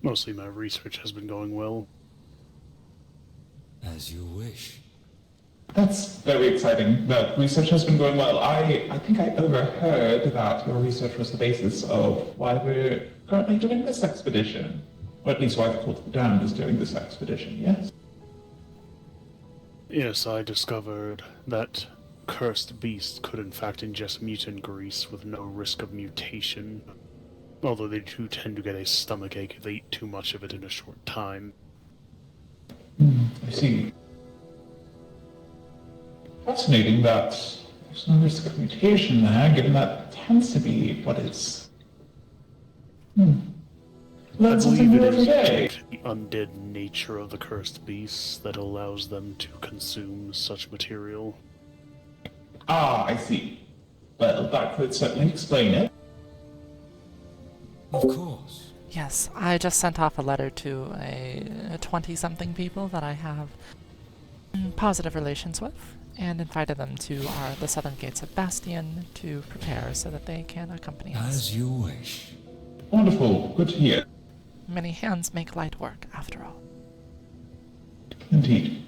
Mostly my research has been going well. As you wish. That's very exciting. That research has been going well. I think I overheard that your research was the basis of why we're currently doing this expedition. Or at least why the Cult of the Damned is doing this expedition, yes? Yes, I discovered that cursed beasts could in fact ingest mutant grease with no risk of mutation, although they do tend to get a stomachache if they eat too much of it in a short time. I see. Fascinating that there's no risk of mutation there, given that tends to be what is. I Learn something believe it new every is day. the undead nature of the cursed beasts that allows them to consume such material. Ah, I see. Well, that could certainly explain it. Of course. Yes, I just sent off a letter to a 20-something people that I have positive relations with, and invited them to the southern gates of Bastion to prepare so that they can accompany us. As you wish. Wonderful. Good to hear. Many hands make light work, after all. Indeed.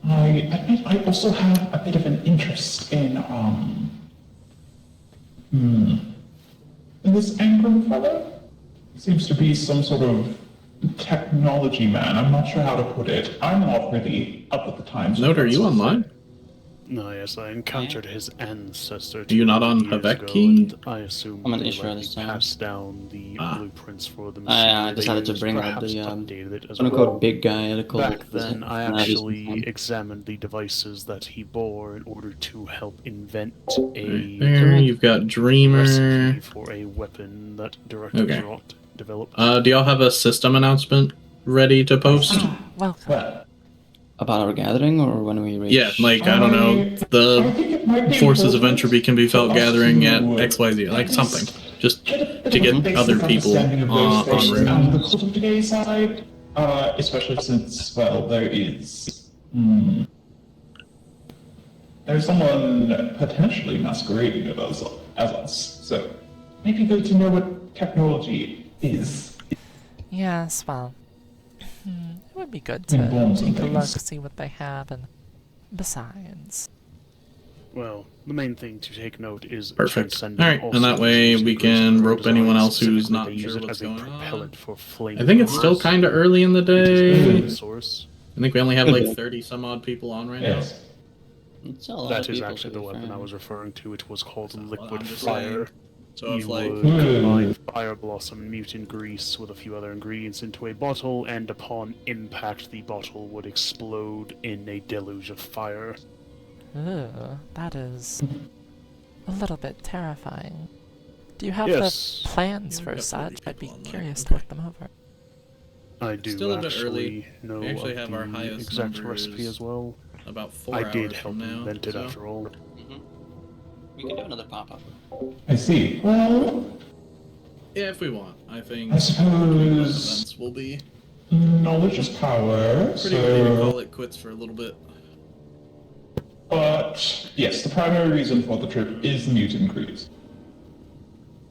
I admit I also have a bit of an interest in this Angram fellow. He seems to be some sort of technology man. I'm not sure how to put it. I'm not really up with the times. Note, are you online? No, yes, I encountered his ancestor. Are you not on 200 years ago, Haveki? and I assume I'm an they Israeli likely son. passed down the blueprints for the I machine decided they to bring up perhaps the updated it as quote-unquote well. big guy at the cult. Back then, I Nah, this is actually fun. examined the devices that he bore in order to help invent Right there, a you've got Dreamer. recipe for a weapon that Director Okay. Drott developed. Do y'all have a system announcement ready to post? Welcome. Well, About our gathering, or when we reach? Yeah, like, I don't know, I the think it might be forces of important entropy can be felt for us gathering to at XYZ, like something. Just get a bit to of a get basic other people understanding of those on things route. and the Cult of Decay side, especially since, well, there's someone potentially masquerading as us, so maybe good to know what technology is. Yes, well, it would be good In to bombs and take a look, things. see what they have, and besides... Well, the main thing to take note is Perfect. transcending Alright, all and that way species we in groups can of rope designs. anyone else who's Specifically, not they use sure it what's as a going propellant on. for flame. I think it's still kind of early in the It is day. a source. I think we only have like 30 some odd people on right now. Yes. It's a lot That of is people, actually to the be weapon fair. I was referring to. It was called Well, liquid I'm just fire. saying. So if You like would combine fire blossom and mutant grease with a few other ingredients into a bottle, and upon impact, the bottle would explode in a deluge of fire. Ugh, that is a little bit terrifying. Do you have Yes. the plans Yeah, for we've got 40 such? I'd be people on there. curious to Okay. look them over. I do Still a bit actually early. know We actually of have the our highest exact numbers recipe as well. about 4 I hours did help from now. invent it so. after all. We can do another pop-up. I see. Well, Yeah, if we want. I think I between both suppose events will be knowledge is power, pretty ready to so... call it quits for a little bit. But, yes, the primary reason for the trip is the mutant grease.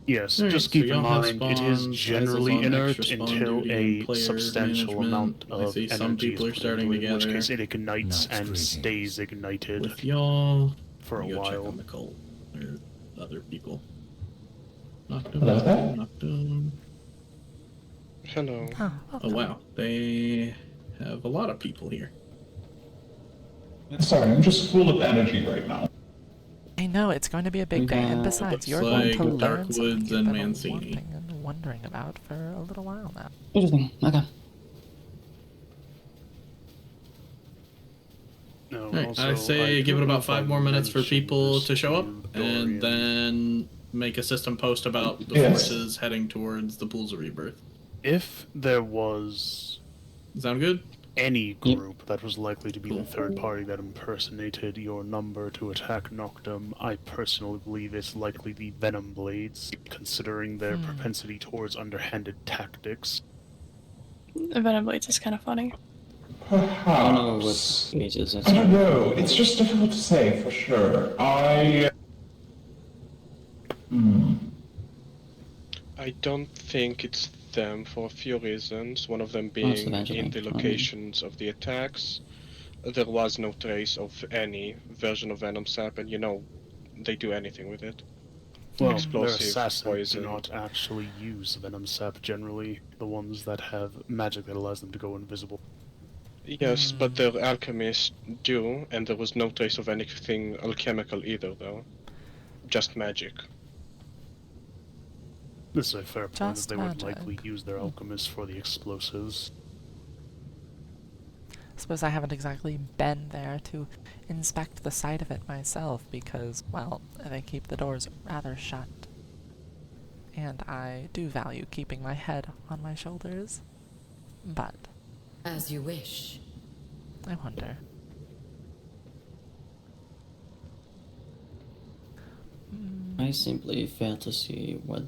Yes, Alright, just so keep in y'all have mind it is spawns, generally Isol's on inert extra spawn until duty a and player substantial management. amount I of see energy some people is are put starting into it, in which together. case it ignites Night's and greetings. stays ignited With y'all, for a let me go check while. on the cult or other people. Hello there. Knockdown. Hello. Oh, Oh welcome. wow, they have a lot of people here. Sorry, I'm just full of energy right now. I know, it's going to be a big day, and besides, looks you're going to like learn something Darkwoods you've and been Mancini. wanting and wondering about for a little while now. Interesting. Okay. No, Alright, also, I say I give it don't know about if 5 I more minutes for mentioned people this to show up, to and Dorian. then make a system post about the Yes. forces heading towards the pools of rebirth. If there was Sound good? any Yep. group that was likely to be Cool. the third party that impersonated your number to attack Noctum, I personally believe it's likely the Venom Blades, considering their propensity towards underhanded tactics. The Venom Blades is kind of funny. Perhaps. I don't know what ages I don't know. It's just difficult to say for sure. I don't think it's them for a few reasons. One of them it's being eventually, in the locations of the attacks. There was no trace of any version of Venom Sap, and they do anything with it. Well, their Explosive, assassins poison. do not actually use venom sap generally. The ones that have magic that allows them to go invisible. Yes, but their alchemists do, and there was no trace of anything alchemical either, though. Just magic. This is a fair point Just that they would magic. likely use their alchemists for the explosives. I suppose I haven't exactly been there to inspect the site of it myself because, well, they keep the doors rather shut. And I do value keeping my head on my shoulders. But As you wish. I wonder. I simply fail to see what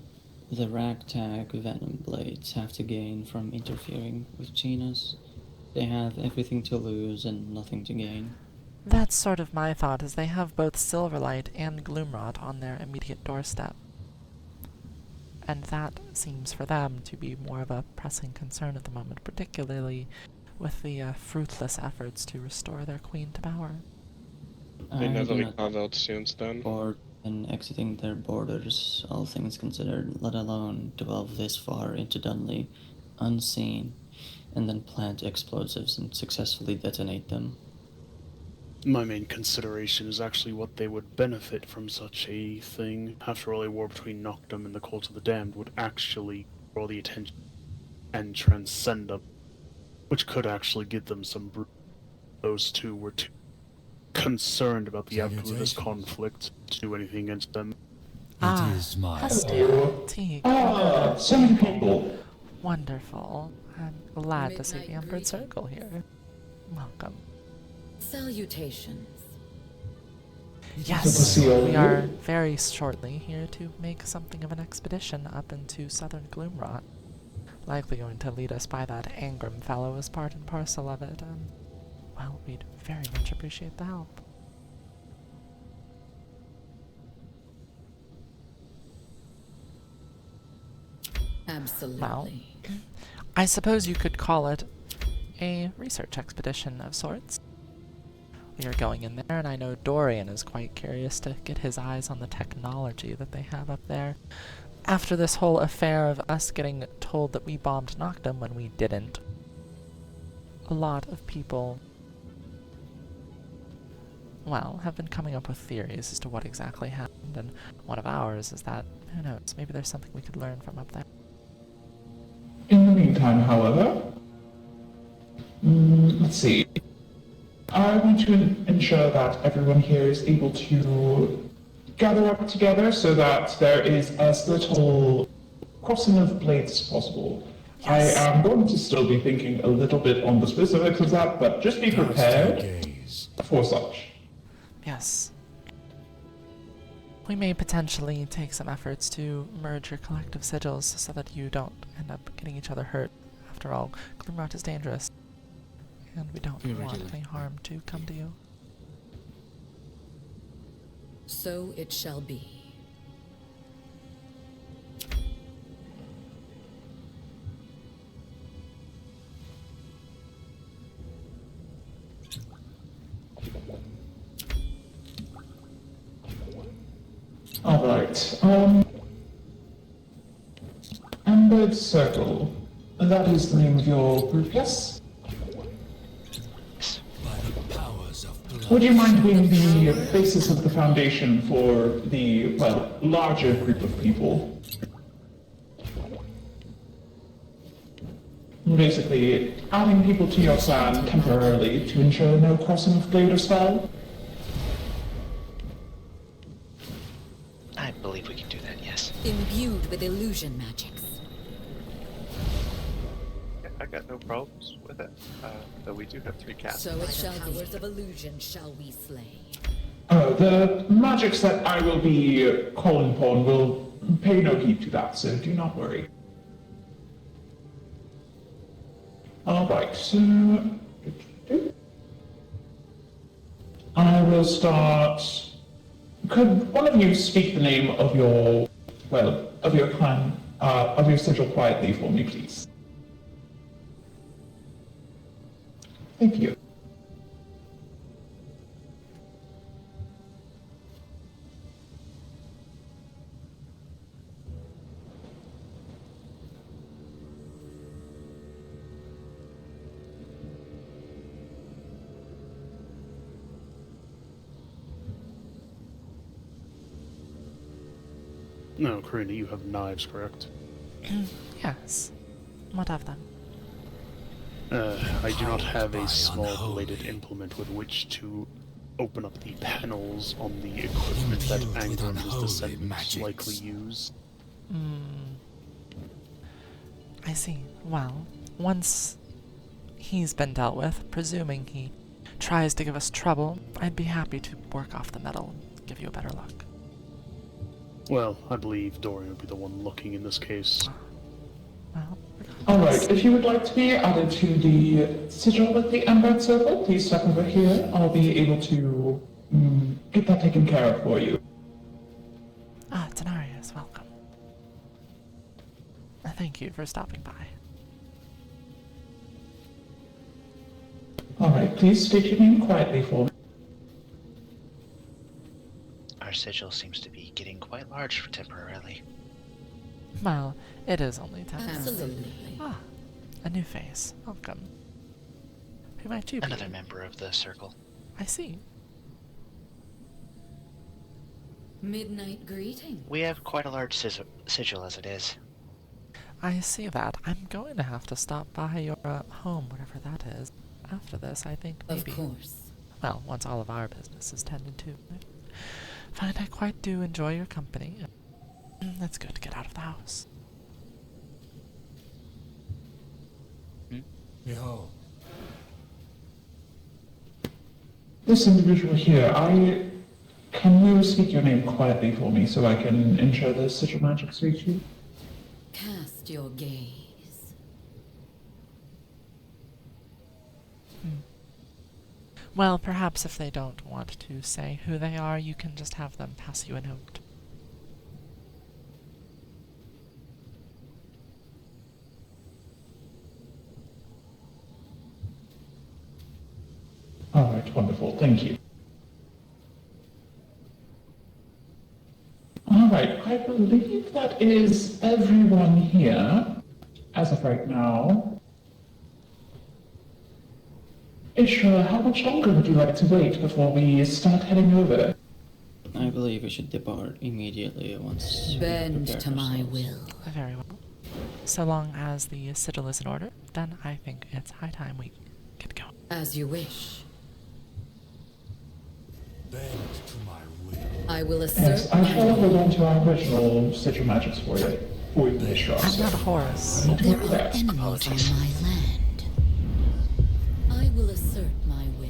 the ragtag Venom Blades have to gain from interfering with Genus. They have everything to lose and nothing to gain. That's sort of my thought, is they have both Silverlight and Gloomrot on their immediate doorstep. And that seems for them to be more of a pressing concern at the moment, particularly with the fruitless efforts to restore their queen to power. They I never do not recovered since then. board in exiting their borders, all things considered, let alone delve this far into Dunley, unseen, and then plant explosives and successfully detonate them. My main consideration is actually what they would benefit from such a thing. After all, a war between Noctum and the Cult of the Damned would actually draw the attention and transcend them, which could actually give them some those two were too concerned about the outcome of this conflict to do anything against them. Ah, It is my Hestia, Teague, So many people. wonderful. I'm glad to see the Midnight Emperor greeting. Circle here. Welcome. Salutations. Yes, see all we of are you. very shortly here to make something of an expedition up into southern Gloomrot. Likely going to lead us by that Angram fellow as part and parcel of it, and, well, we'd very much appreciate the help. Absolutely. I suppose you could call it a research expedition of sorts. We are going in there, and I know Dorian is quite curious to get his eyes on the technology that they have up there. After this whole affair of us getting told that we bombed Noctum when we didn't, a lot of people, well, have been coming up with theories as to what exactly happened, and one of ours is that, who knows, maybe there's something we could learn from up there. In the meantime, however, let's see. I want to ensure that everyone here is able to gather up together so that there is as little crossing of blades as possible. Yes. I am going to still be thinking a little bit on the specifics of that, but just be prepared gaze. for such. Yes. We may potentially take some efforts to merge your collective sigils so that you don't end up getting each other hurt. After all, Gloomrot is dangerous, and we don't want any harm to come to you. So it shall be. Alright, Ambered Circle. That is the name of your group, yes? By the powers of blood. Would you mind being the basis of the foundation for the, well, larger group of people? Basically, adding people to your clan temporarily to ensure no crossing of blade or spell? I believe we can do that, yes. Imbued with illusion magics. Yeah, I got no problems with it. Though we do have 3 casters. So it shall be. Powers of illusion shall we slay. Oh, the magics that I will be calling upon will pay no heed to that, so do not worry. Alright, so... I will start. Could one of you speak the name of your, well, of your clan, of your sigil quietly for me, please? Thank you. No, Karina, you have knives, correct? Yes. What of them? I do not have a small bladed implement with which to open up the panels on the equipment that Imbued with Angram and his unholy descendants magics. likely use. I see. Well, once he's been dealt with, presuming he tries to give us trouble, I'd be happy to work off the metal and give you a better look. Well, I believe Dorian would be the one looking in this case. Well, Alright, if you would like to be added to the sigil with the Amber Circle, please step over here. I'll be able to get that taken care of for you. Denarius, welcome. Thank you for stopping by. Alright, please state your name quietly for me. Our sigil seems to be getting quite large for temporarily. Well, it is only 10 minutes. Absolutely. A new face. Welcome. Who might you be? Another member of the circle. I see. Midnight greeting. We have quite a large sigil as it is. I see that. I'm going to have to stop by your home, whatever that is. After this, I think maybe. Of course. Well, once all of our business is tended to. I find I quite do enjoy your company. It's good to get out of the house. Behold, This individual here, can you speak your name quietly for me so I can ensure the sigil magics reach you? Cast your gaze. Well, perhaps if they don't want to say who they are, you can just have them pass you a note. Alright, wonderful, thank you. Alright, I believe that is everyone here, as of right now. Ishra, how much longer would you like to wait before we start heading over? I believe we should depart immediately once we Bend prepare to my ourselves. will. Very well. So long as the sigil is in order, then I think it's high time we get going. As you wish. bend to my will. I will Yes, assert I my shall hold will. on to our original sigil magics for you, Ishra. I'm not a Horus. There are enemies Apologies. on my land. I will assert my will.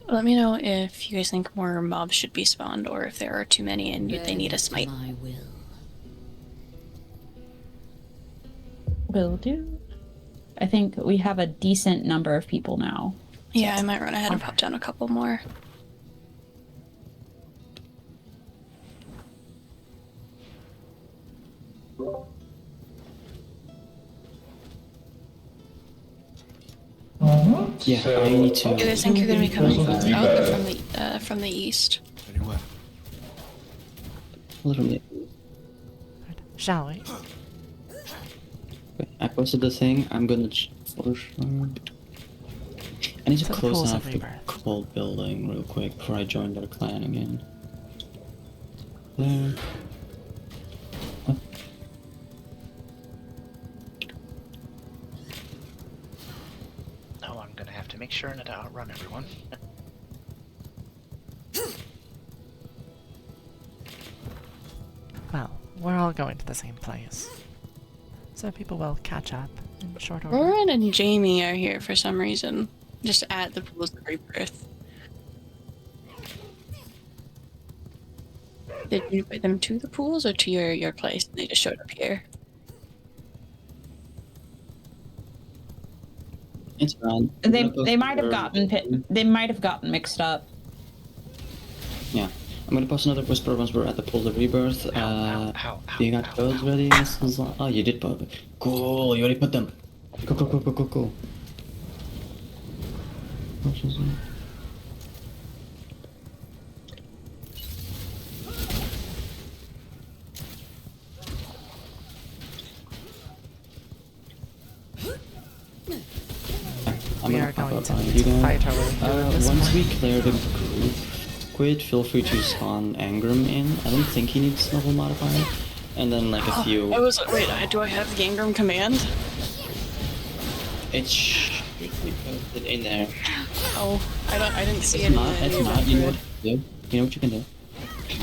Let me know if you guys think more mobs should be spawned or if there are too many and they need a Bend to smite. my will. Will do. I think we have a decent number of people now. Yeah, I might run ahead and pop down a couple more. Yeah, So, I need to. You guys think you're gonna be coming Also from, be better. from the east? Very well. A little bit. Shall we? Wait, I posted the thing. I'm gonna for sure. I need to So the close pools of off the rebirth. cold building real quick before I join their clan again. There. Oh, I'm gonna have to make sure not to outrun everyone. Well, we're all going to the same place. So people will catch up in short order. Roran and Jamie are here for some reason. Just at the pools of rebirth. Did you invite them to the pools or to your place? They just showed up here. It's fine. They might have gotten mixed up. Yeah. I'm gonna post another whisper once we're at the Pool of Rebirth. You got codes ready? Oh, you did put. Cool, you already put them. Go. We are going to need to fight our way through this once one. we clear the group, Quid, feel free to spawn Angram in. I don't think he needs level modifier. And then like a few. Do I have the Angram command? It's posted in there. Oh, I didn't see It's it. not. You know what to do. You know what you can do. You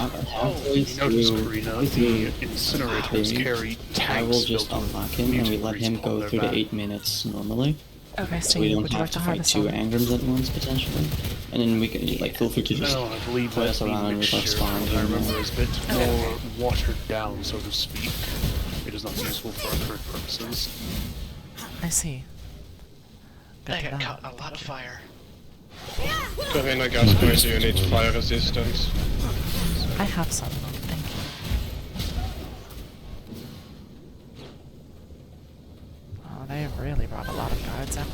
notice, Karina, the incinerators carry tanks. I will just unlock him and we let him go through the 8 minutes normally. Okay, So we don't have to fight 2 Angrams at once potentially. And then we can like feel free to just No, I believe play that us the around and mixture, spawn. I remember, is a bit more watered down, so to speak. It is not useful for our current purposes. I see. I got caught in a lot of fire. Karina Gasper, do you need fire resistance? I have some. Thank you. Oh, they really brought a lot of guards out.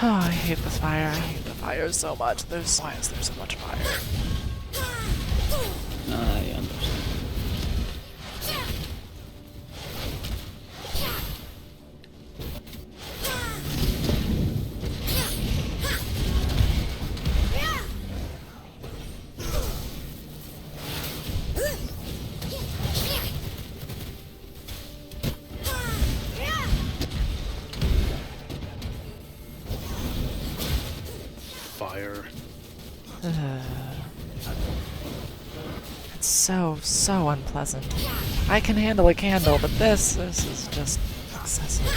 Oh, I hate this fire. I hate the fire so much. Why is there so much fire? I understand. Fire. It's so unpleasant. I can handle a candle, but this is just excessive.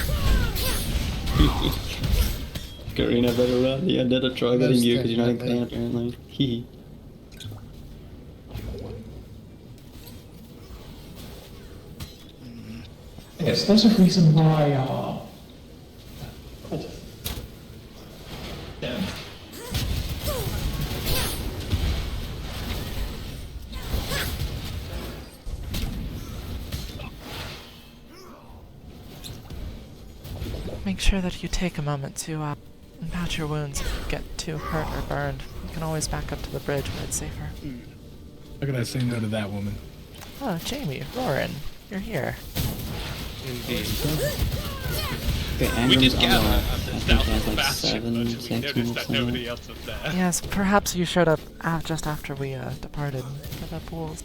Karina better run. The undead are targeting you because you're not in clan apparently. Hee. Yes, there's a reason why, Damn. Make sure that you take a moment to patch your wounds if you get too hurt or burned. You can always back up to the bridge where it's safer. How can I say no to that woman? Oh, Jamie, Roran, you're here. Indeed. Okay, We did Angram's gather unlocked. at I the think south he has of the like bastion, 7, but 6 we noticed minutes that on nobody it. else was there. Yes, perhaps you showed up just after we departed for the pools.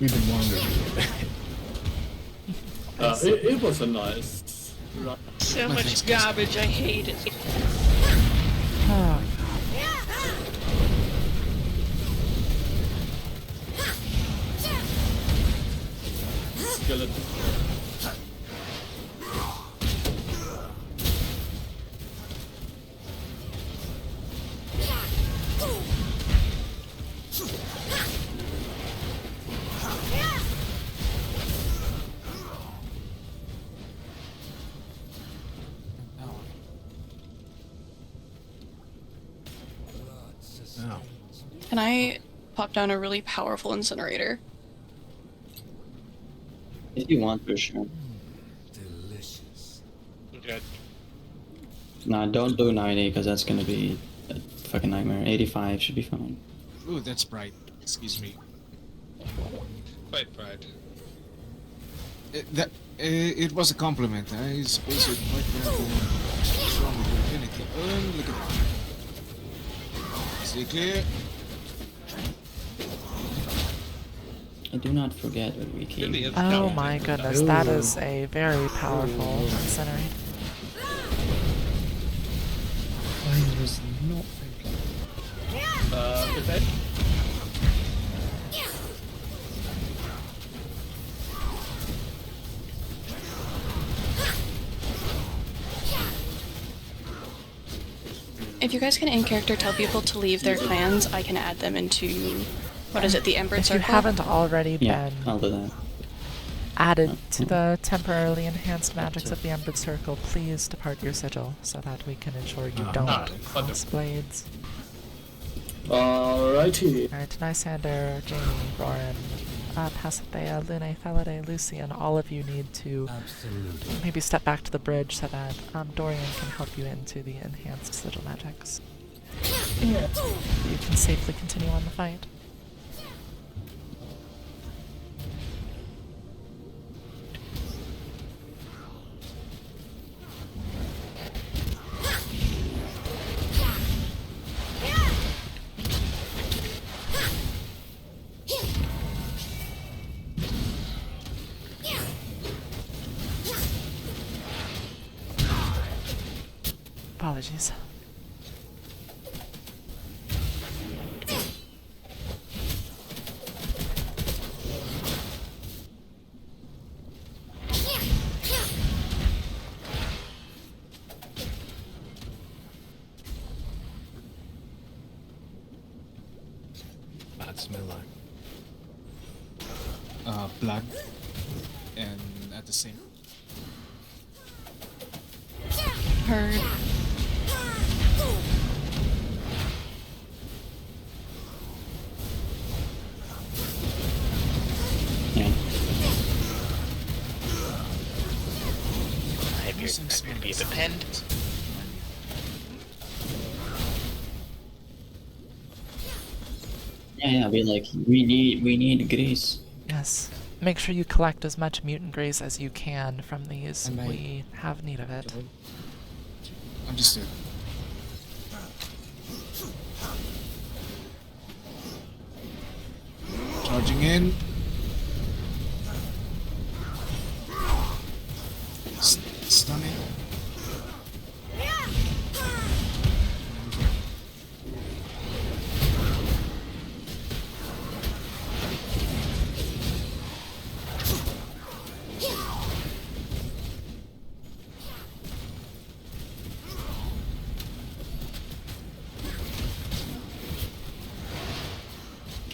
We've been wandering. It was a nice run. So much garbage, I hate it. Oh, Skeleton. Oh. Can I pop down a really powerful incinerator? If you want, for sure. Delicious. Good. Nah, don't do 90 because that's gonna be a fucking nightmare. 85 should be fine. Ooh, that's bright. Excuse me. Quite right. It was a compliment. I suppose you're quite strong with your affinity. Look at that. See clear? And do not forget where we came. Really is oh down. my goodness, that is a very powerful incinerator. I was not thinking. Prepared? If you guys can in character tell people to leave their clans, I can add them into, what is it, the Embered If Circle? you haven't already Yeah, been I'll do that. added to the temporarily enhanced magics of the Embered Circle, please depart your sigil so that we can ensure you don't cross blades. Alrighty. Alright, Lysander, Jamie, Roran, Pasithea, Lune, Felide, Lucian, all of you need to maybe step back to the bridge so that Dorian can help you into the enhanced sigil magics. Yeah. You can safely continue on the fight. Apologies. Bad smell like blood, and at the same. Heard. Yeah. I appear to be pinned. Yeah, be like, we need grease. Yes. Make sure you collect as much mutant grease as you can from these. And We have need of it. Understood. Charging in. Stunning.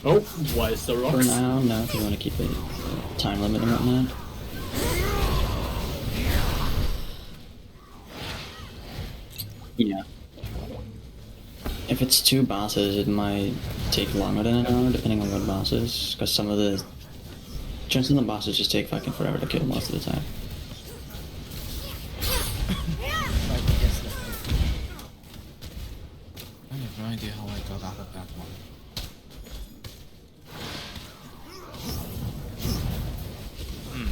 Oh, why is the For rocks? now, no, if you want to keep it time limit and whatnot. Yeah. If it's 2 bosses, it might take longer than an hour, depending on what bosses, because some of the bosses just take fucking forever to kill most of the time. I have no idea how I got out of that one. Hmm.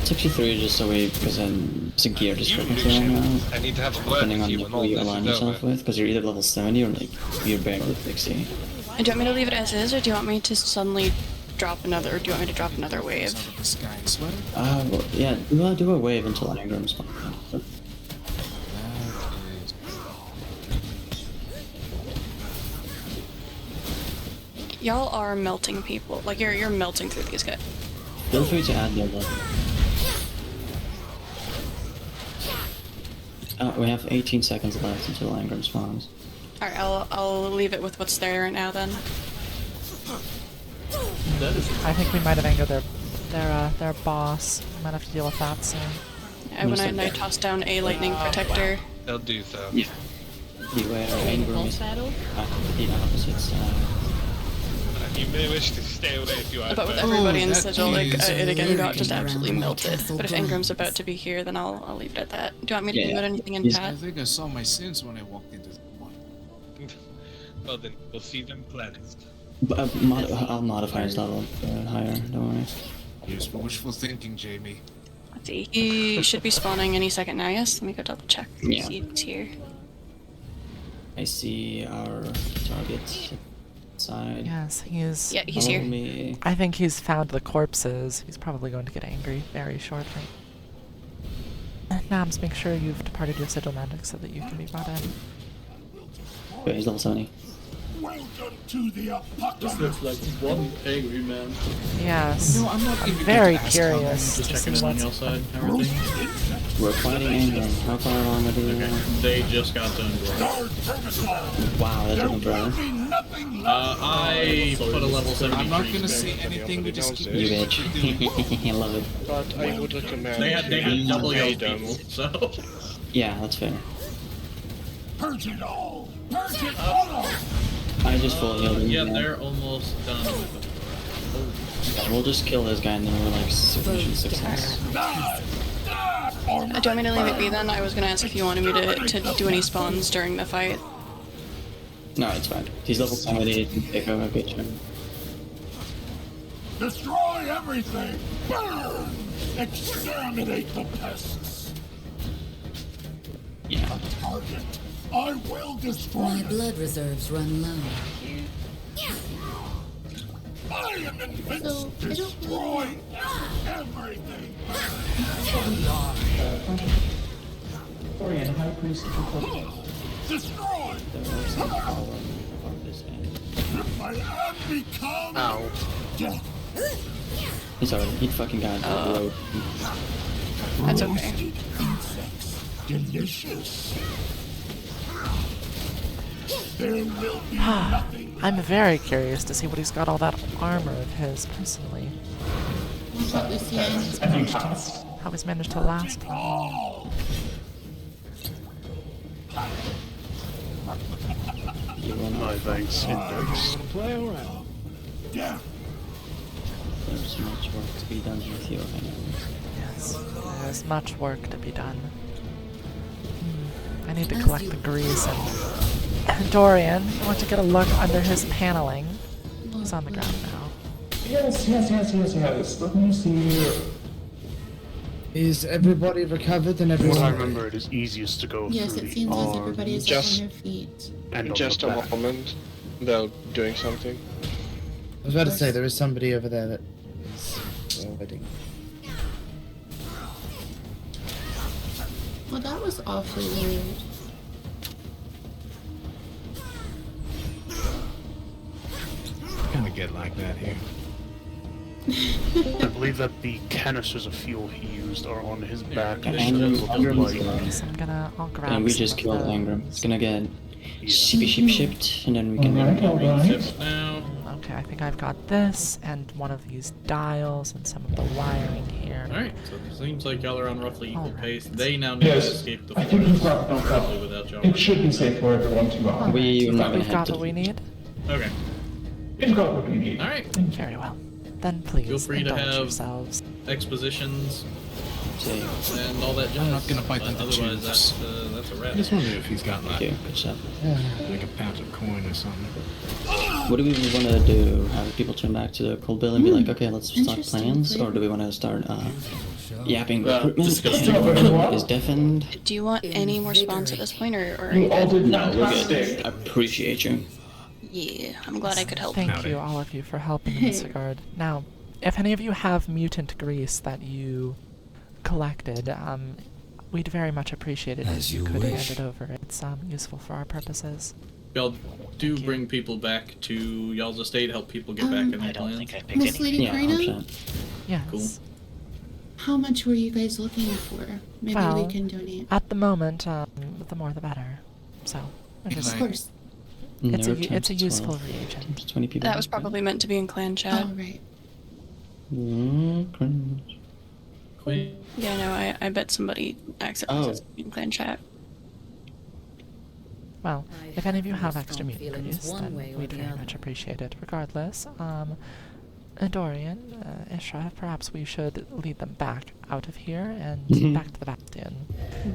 63 is just a way, because it's a gear discrepancy right now, I need to have a word depending with on you like, when who all you this align is yourself over. with, because you're either level 70 or like, you're barely 60. Do you want me to leave it as is, or do you want me to suddenly drop another, or do you want me to drop another wave? Out of the sky sweater. Well, yeah, do a wave until Angram spawns. That is. Y'all are melting people. Like, you're melting through these guys. Feel free to add their level. We have 18 seconds left until Angram spawns. Alright, I'll leave it with what's there right now then. I think we might have angered their boss. Might have to deal with that soon. I went and I tossed down a lightning protector. They'll do so. Yeah. Beware, Angram is the opposite side. You may wish to stay away if you are. But with everybody in the that sigil, like, is it again got just very absolutely melted. castle But if grounds. Ingram's about to be here, then I'll leave it at that. Do you want me to Yeah, put anything in he's- chat? I think I saw my sins when I walked into the one. Well then, we'll see them cleansed. I'll modify his level higher, don't worry. Here's for wishful thinking, Jamie. Let's see. He should be spawning any second now, yes? Let me go double check. Yeah. See if he's here. I see our target side. Yes, he's. Yeah, he's Follow here. me. I think he's found the corpses. He's probably going to get angry very shortly. Nams, make sure you've departed your sigil magic so that you can be brought in. Wait, he's level 70. Welcome to the This looks like one angry man. Yes. No, I'm not I'm even very gonna ask curious Just to see checking in on what's your side. Everything. We're fighting Angram. How far along are we? Okay. They just got done. Wow, that took forever. I put a level 73. I'm not gonna say anything, we just keep You bitch. I love it. But I would recommend They had double health people, so. Yeah, that's fair. Purge it all! Purge it all! I just full healed him. Yeah, they're almost done with it. We'll just kill this guy and then we're like sufficient success. Do you want me to leave it be then? I was gonna ask if you wanted me to do any spawns during the fight. No, it's fine. He's level 70, take over, bitch. Destroy everything! Burn! Exterminate the pests! Yeah. A target! I will destroy My it. blood reserves run low. I am invincible! Destroy everything! Orion, High Priest Destroy! My hand become... Ow. He's already, he fucking got the road. That's okay. Insects. Delicious. There will be nothing. I'm very curious to see what he's got all that armor of his personally. How he's managed to last. My thanks, index. Yeah. There's much work to be done with you, I know. Yes, there's much work to be done. I need to collect the grease and Dorian, I want to get a look under his paneling. He's on the ground now. Yes. Let me see. Is everybody recovered and What everyone? I remember, it is easiest to go Yes, through it the seems as arms everybody is Just- up on their feet. and on Just the a back. moment. They're doing something. I was about to say there is somebody over there that is already. Well, that was awfully weird. Gonna get like that here. I believe that the canisters of fuel he used are on his back. And instead of Angram's like- gone. So I'll grab And we some just of killed the- Angram. It's gonna get shipped, and then we can... Ships now. Okay, I think I've got this, and one of these dials, and some of the wiring here. Alright, so it seems like y'all are on roughly equal Alright. pace. They now need to Yes, escape the I think we've got forest, no probably without y'all. It should be safe for everyone to Alright, We're not gonna we've have got to- what we need? Okay. We've got what we need. Alright. Very well. Then please, Feel free to indulge have yourselves. expositions Say, and all that jazz. I'm not gonna fight But them to otherwise, choose. that's a wrap. I just wonder if he's got thank like, you, good stuff. like a pouch of coin or something. What do we want to do? Have people turn back to the cold bill and be like, okay, let's start Interesting plans? flavor. Or do we want to start yapping Well, recruitment? disgusting. Everyone is deafened. Do you want any more spawns at this point, or You all did No, we're good. fantastic. I appreciate you. yeah? I'm glad I could help. Thank Howdy. you, all of you, for helping in this regard. Now, if any of you have mutant grease that you collected, we'd very much appreciate it if you could hand it over. It's useful for our purposes. Y'all do bring people back to y'all's estate, help people get back in I their don't plans. think I picked Miss any. Lady Yeah, Karina, 100%. Yes. Cool. how much were you guys looking for? Maybe Well, we can donate. At the moment, the more the better. So, I Of just, course. it's Never a times useful 12. reagent. Times 20 people. That was probably meant to be in clan chat. Oh, right. Queen. Yeah, no, I bet somebody accidentally Oh. said in clan chat. Well, if any of you have strong extra mutant feelings grease, one then way or we'd the very other. much appreciate it. Regardless, Dorian, Ishra, perhaps we should lead them back out of here and back to the Bastion.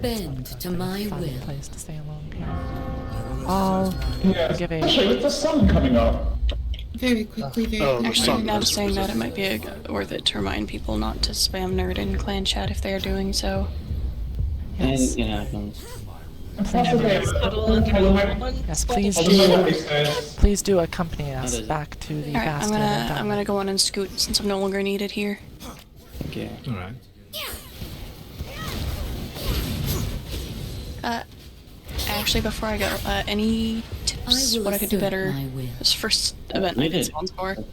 Bend to my Find a will. place to stay along here. I'll Yes, give a... especially with the sun coming up. Very quickly, very Oh, quickly. Actually, sun now was saying that, it might be worth it to remind people not to spam nerd in clan chat if they are doing so. Yes, And it happens. It's okay. yes, please I'll just know what do. he says. Please do accompany us does it? back to the Alright, Bastion. and, I'm gonna go on and scoot since I'm no longer needed here. Okay. Alright. Actually, before I go, any tips what I could do better? This first event I did spawns for. God,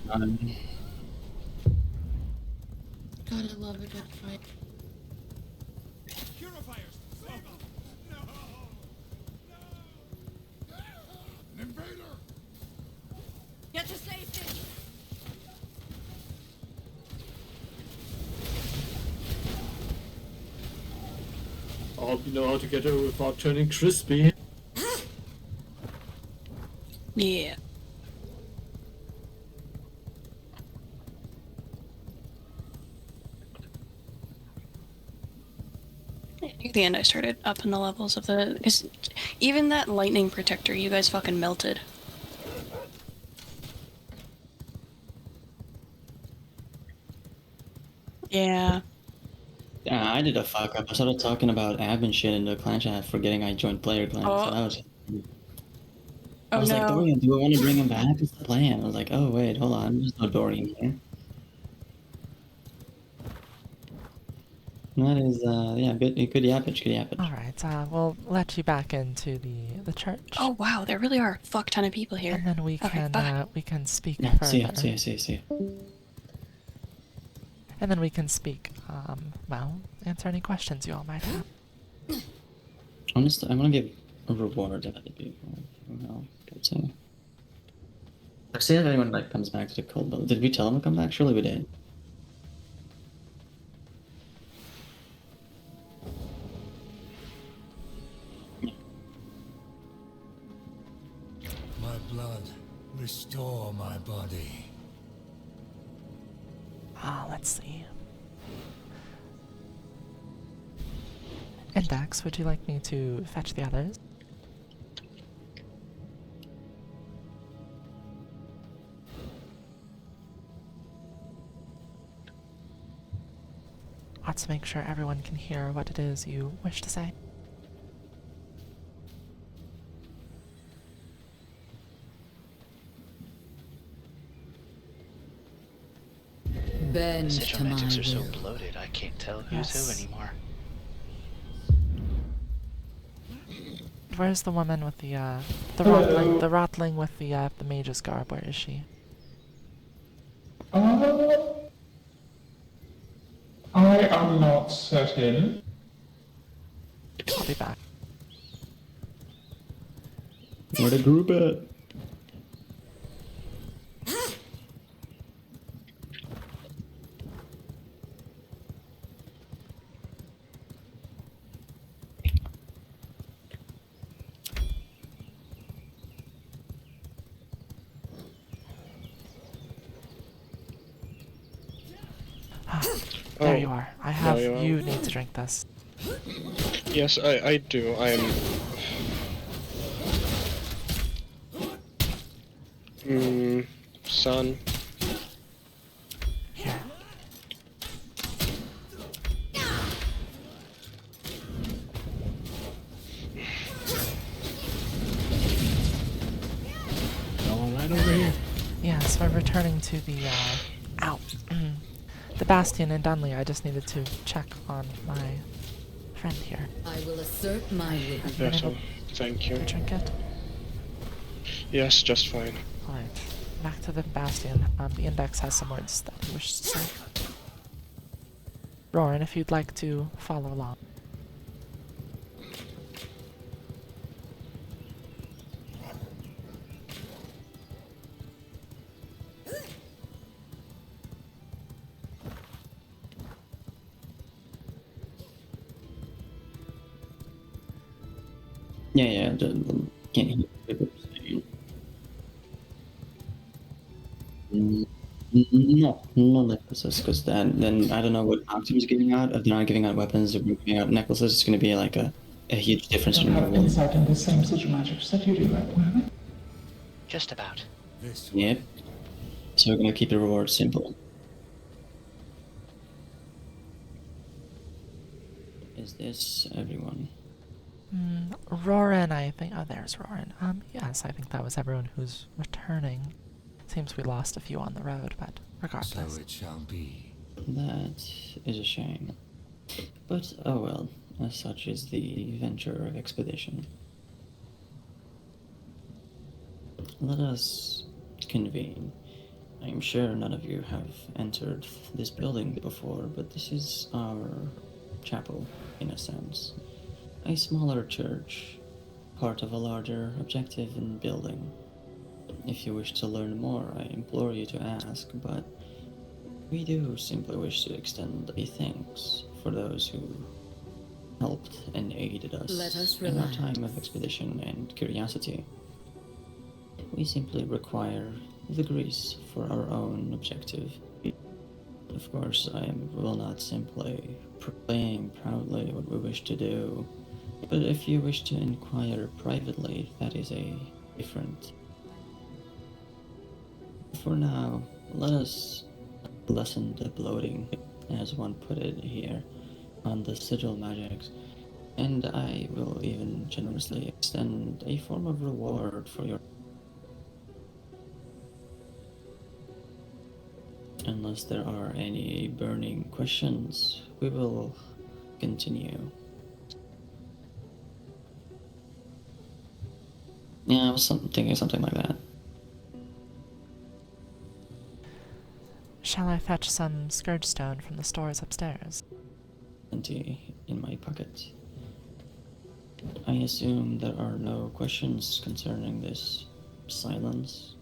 I love a good fight. Get to safety! I hope you know how to get her without turning crispy. Yeah. Near the end, I started upping the levels of the. Because even that lightning protector, you guys fucking melted. Yeah. Yeah, I did a fuck up. I started talking about admin shit in the clan chat, forgetting I joined player clan. So that was. I was like, Dorian, do I want to bring him back? What's the plan? I was like, oh wait, hold on, there's no Dorian here. That is, yeah, good yappage, good yappage. Alright, we'll let you back into the church. Oh wow, there really are a fuck ton of people here. And then we Okay, can speak Yeah, further. see ya. And then we can speak, well, answer any questions you all might have. Honestly, I'm gonna give a reward to other people. Well, let's see. Let's see if anyone like comes back to the cold build. Did we tell them to come back? Surely we did. My blood, restore my body. Let's see. Index, would you like me to fetch the others? Let's make sure everyone can hear what it is you wish to say. Bend The to my cymatics are so will. bloated, I can't tell who's who anymore. Where's the woman with the rattling with the mage's garb? Where is she? I am not certain. I'll be back. Where the group at? There you are. I have. there You need to drink this. Yes, I do. I am. Son. Here. Going right over here. Yes, we're returning to the the Bastion in Dunley. I just needed to check on my friend here. I will assert my will. Vessel. Thank you. Trinket. Yes, just fine. Alright, back to the Bastion. The Index has some words that he wishes to say. Roran, if you'd like to follow along. Yeah, can't hear people saying. No necklaces, because then I don't know what Octum is giving out. If they're not giving out weapons, they're giving out necklaces, it's going to be like a huge difference. I don't have insight into the same sigil magics that you do at the moment. Just about. Yep. So we're going to keep the reward simple. Is this everyone? Roran, I think. Oh, there's Roran. Yes, I think that was everyone who's returning. Seems we lost a few on the road, but regardless. So it shall be. That is a shame. But, oh well. as such is the venture expedition. Let us convene. I'm sure none of you have entered this building before, but this is our chapel, in a sense. A smaller church, part of a larger objective in building. If you wish to learn more, I implore you to ask, but we do simply wish to extend a thanks for those who helped and aided us Let us in our relax. time of expedition and curiosity. We simply require the grease for our own objective. Of course, will not simply proclaim proudly what we wish to do, but if you wish to inquire privately, that is a different. For now, let us lessen the bloating, as one put it here, on the sigil magics, and I will even generously extend a form of reward for your. Unless there are any burning questions, we will continue. Yeah, I was thinking something like that. Shall I fetch some scourge stone from the stores upstairs? Plenty in my pocket. I assume there are no questions concerning this silence.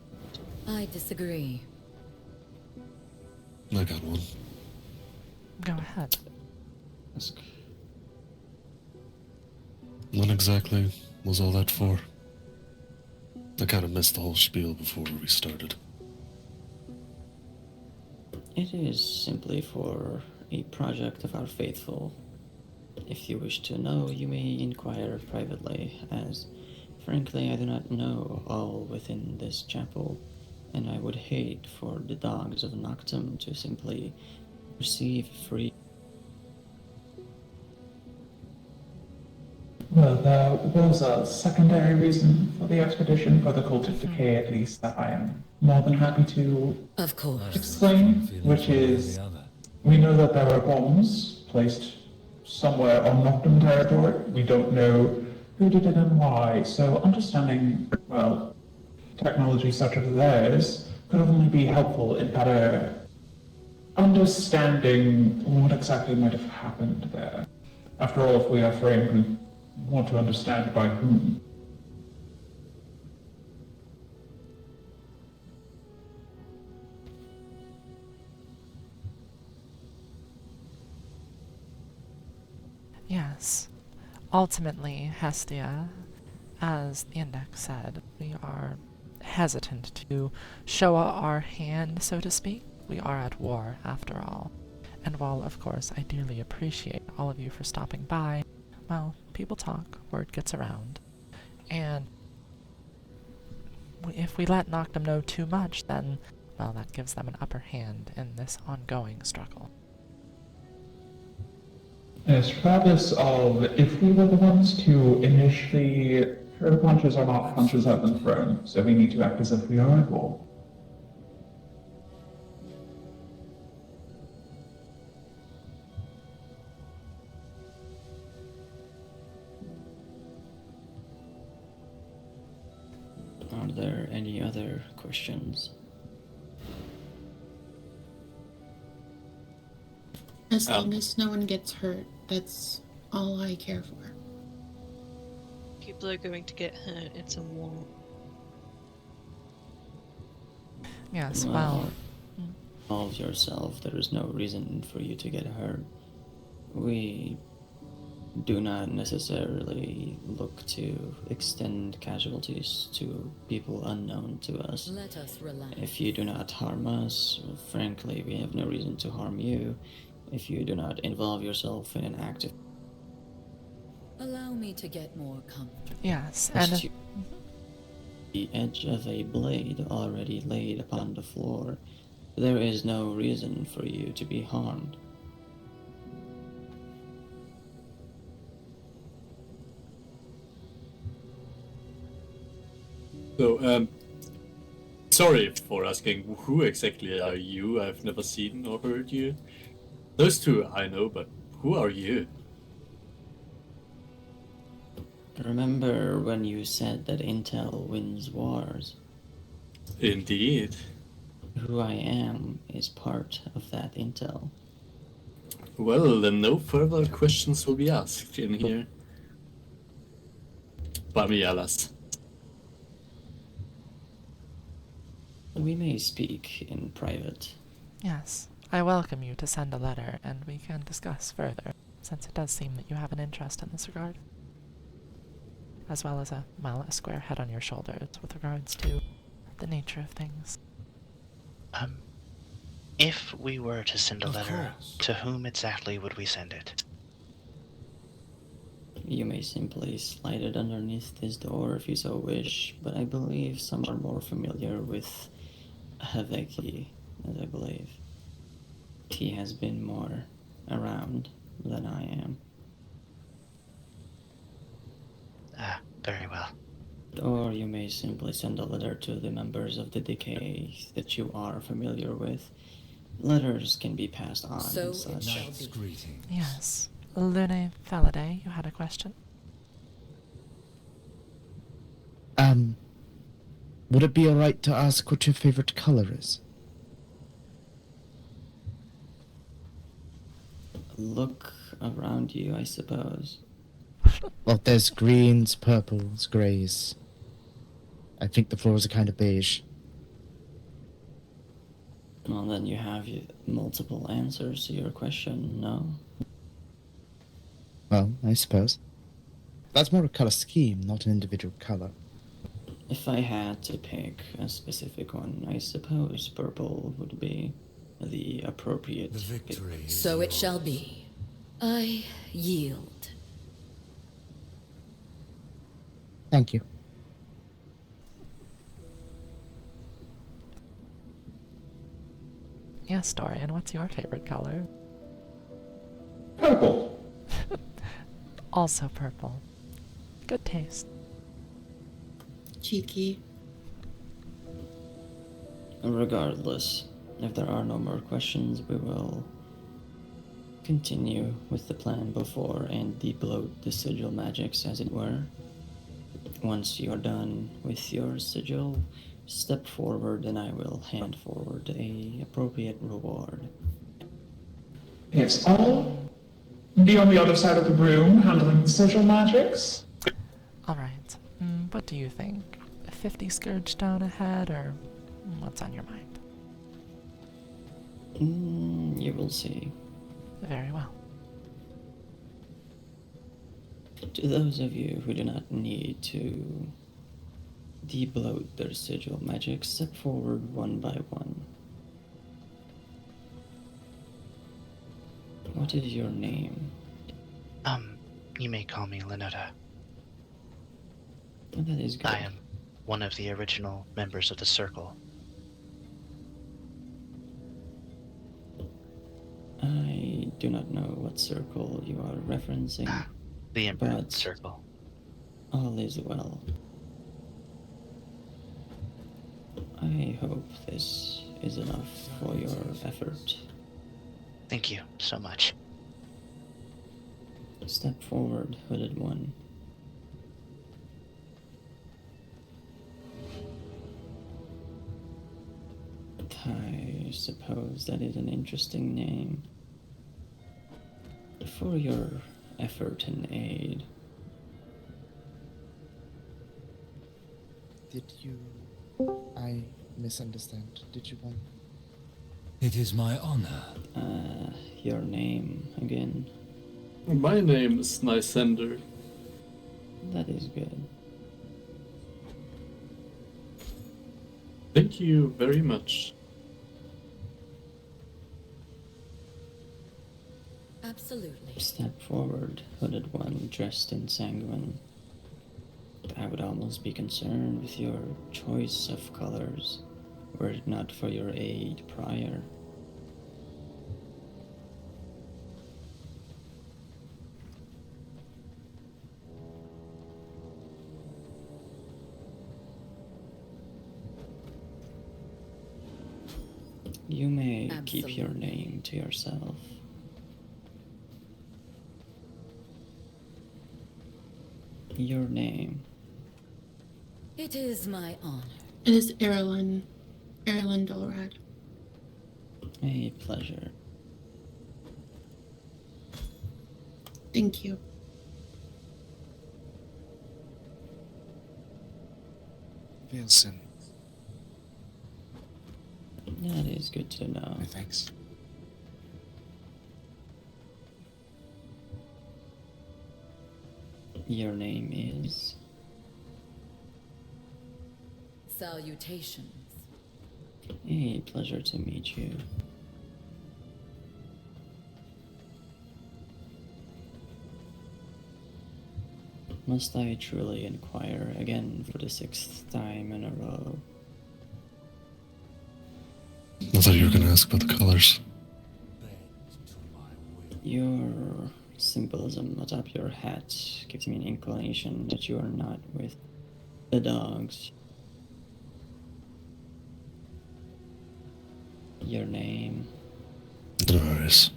I disagree. I got one. Go ahead. Ask. What exactly was all that for? I kind of missed the whole spiel before we started. It is simply for a project of our faithful. If you wish to know, you may inquire privately, as, frankly, I do not know all within this chapel, and I would hate for the dogs of Noctum to simply receive free. Well, there was a secondary reason for the expedition, for the cultic decay at least, that I am more than happy to Of course. explain, which is, we know that there are bombs placed somewhere on Noctum territory. We don't know who did it and why, so understanding, well, technology such as theirs could only be helpful in better understanding what exactly might have happened there. After all, if we are framed, we want to understand by whom. Yes. Ultimately, Hestia, as the index said, we are hesitant to show our hand, so to speak. We are at war, after all. And while, of course, I dearly appreciate all of you for stopping by, well, people talk, word gets around. And if we let Noctum know too much, then, well, that gives them an upper hand in this ongoing struggle. Yes, regardless of if we were the ones to initially throw punches or not punches have been thrown, so we need to act as if we are at war. Are there any other questions? As long as no one gets hurt, that's all I care for. People are going to get hurt. It's a war. Yes, well... Involve yourself. There is no reason for you to get hurt. We do not necessarily look to extend casualties to people unknown to us. Let us relax. If you do not harm us, frankly, we have no reason to harm you. If you do not involve yourself in an act of... Allow me to get more comfortable. Yes, and... The edge of a blade already laid upon the floor. There is no reason for you to be harmed. So, sorry for asking, who exactly are you? I've never seen or heard you. Those two I know, but who are you? Remember when you said that intel wins wars? Indeed. Who I am is part of that intel. Well, then no further questions will be asked in here. By me, alas. We may speak in private. Yes, I welcome you to send a letter, and we can discuss further, since it does seem that you have an interest in this regard. As well as a square head on your shoulders with regards to the nature of things. If we were to send a Of letter, course. to whom exactly would we send it? You may simply slide it underneath this door if you so wish, but I believe some are more familiar with Haveki, as I believe. He has been more around than I am. Ah, very well. Or you may simply send a letter to the members of the decay that you are familiar with. Letters can be passed on So and such. it shall be. Yes. Lune Faladay, you had a question? Would it be alright to ask what your favorite color is? Look around you, I suppose. Well, there's greens, purples, greys. I think the floors are kind of beige. Well, then you have multiple answers to your question, no? Well, I suppose. That's more a color scheme, not an individual color. If I had to pick a specific one, I suppose purple would be the appropriate. The victory. So it shall be. I yield. Thank you. Yes, Dorian, what's your favorite color? Purple. Also purple. Good taste. Cheeky. Regardless, if there are no more questions, we will continue with the plan before and debloat the sigil magics, as it were. Once you're done with your sigil, step forward and I will hand forward a appropriate reward. Yes, I'll be on the other side of the room handling the sigil magics. Alright, what do you think? 50 Scourge down ahead, or what's on your mind? You will see. Very well. To those of you who do not need to debloat their sigil magic, step forward one by one. What is your name? You may call me Lenota. Oh, that is good. I am one of the original members of the Circle. I do not know what circle you are referencing. The Emperor but Circle. All is well. I hope this is enough for your effort. Thank you so much. Step forward, hooded one. I suppose that is an interesting name. For your effort and aid. Did you... I misunderstand. Did you want... It is my honor. Your name again. My name is Nysender. That is good. Thank you very much. Absolutely. Step forward, hooded one, dressed in sanguine. I would almost be concerned with your choice of colors, were it not for your aid prior. You may keep your name to yourself. Your name. It is my honor. It is Erlen Dolrad. A pleasure. Thank you. Wilson. That is good to know. Thanks. Your name is... Salutations. A pleasure to meet you. Must I truly inquire again for the 6th time in a row? I thought you were gonna ask about the colors. Your symbolism atop your hat gives me an inclination that you are not with the dogs. Your name? Nice.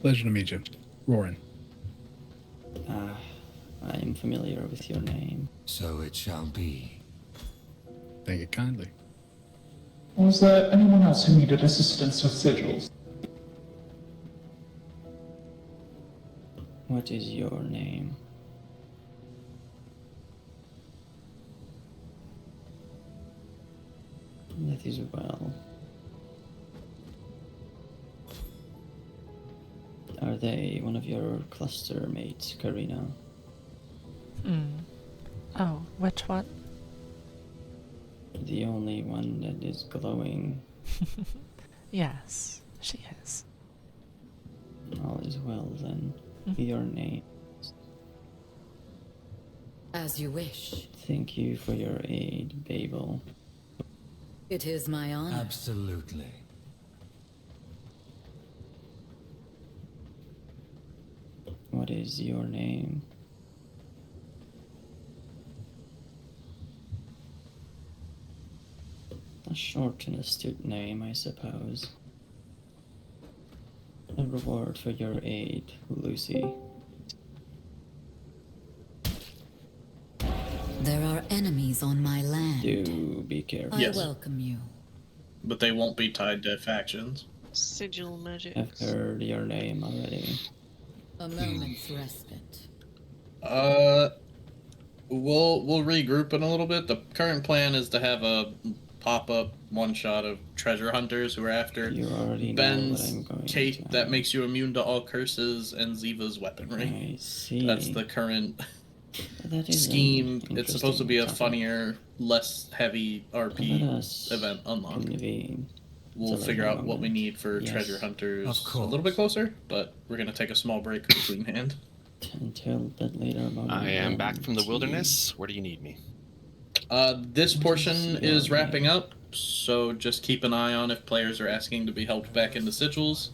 Pleasure to meet you. Roran. Ah, I am familiar with your name. So it shall be. Thank you kindly. Was there anyone else who needed assistance with sigils? What is your name? That is well. Are they one of your cluster mates, Karina? Oh, which one? The only one that is glowing. Yes, she is. All is well then. Your name. As you wish. Thank you for your aid, Babel. It is my honor. Absolutely. What is your name? A short and astute name, I suppose. A reward for your aid, Lucy. There are enemies on my land. Do be careful. I welcome you. But they won't be tied to factions. Sigil magic. I've heard your name already. A moment's respite. We'll regroup in a little bit. The current plan is to have a pop-up one-shot of treasure hunters who are after You already Ben's know what I'm going cape that makes you immune to all curses and Ziva's weaponry. I see. That's the current That is scheme. an It's supposed to be a interesting funnier, less heavy RP Let us event unlock. convene. We'll It's a figure lovely out what we moment. need for Yes. treasure hunters Of a little bit closer, but we're gonna take a small break between hand. Until that later moment. I am back from the guarantee. wilderness. Where do you need me? This portion is wrapping up, so just keep an eye on if players are asking to be helped back into sigils.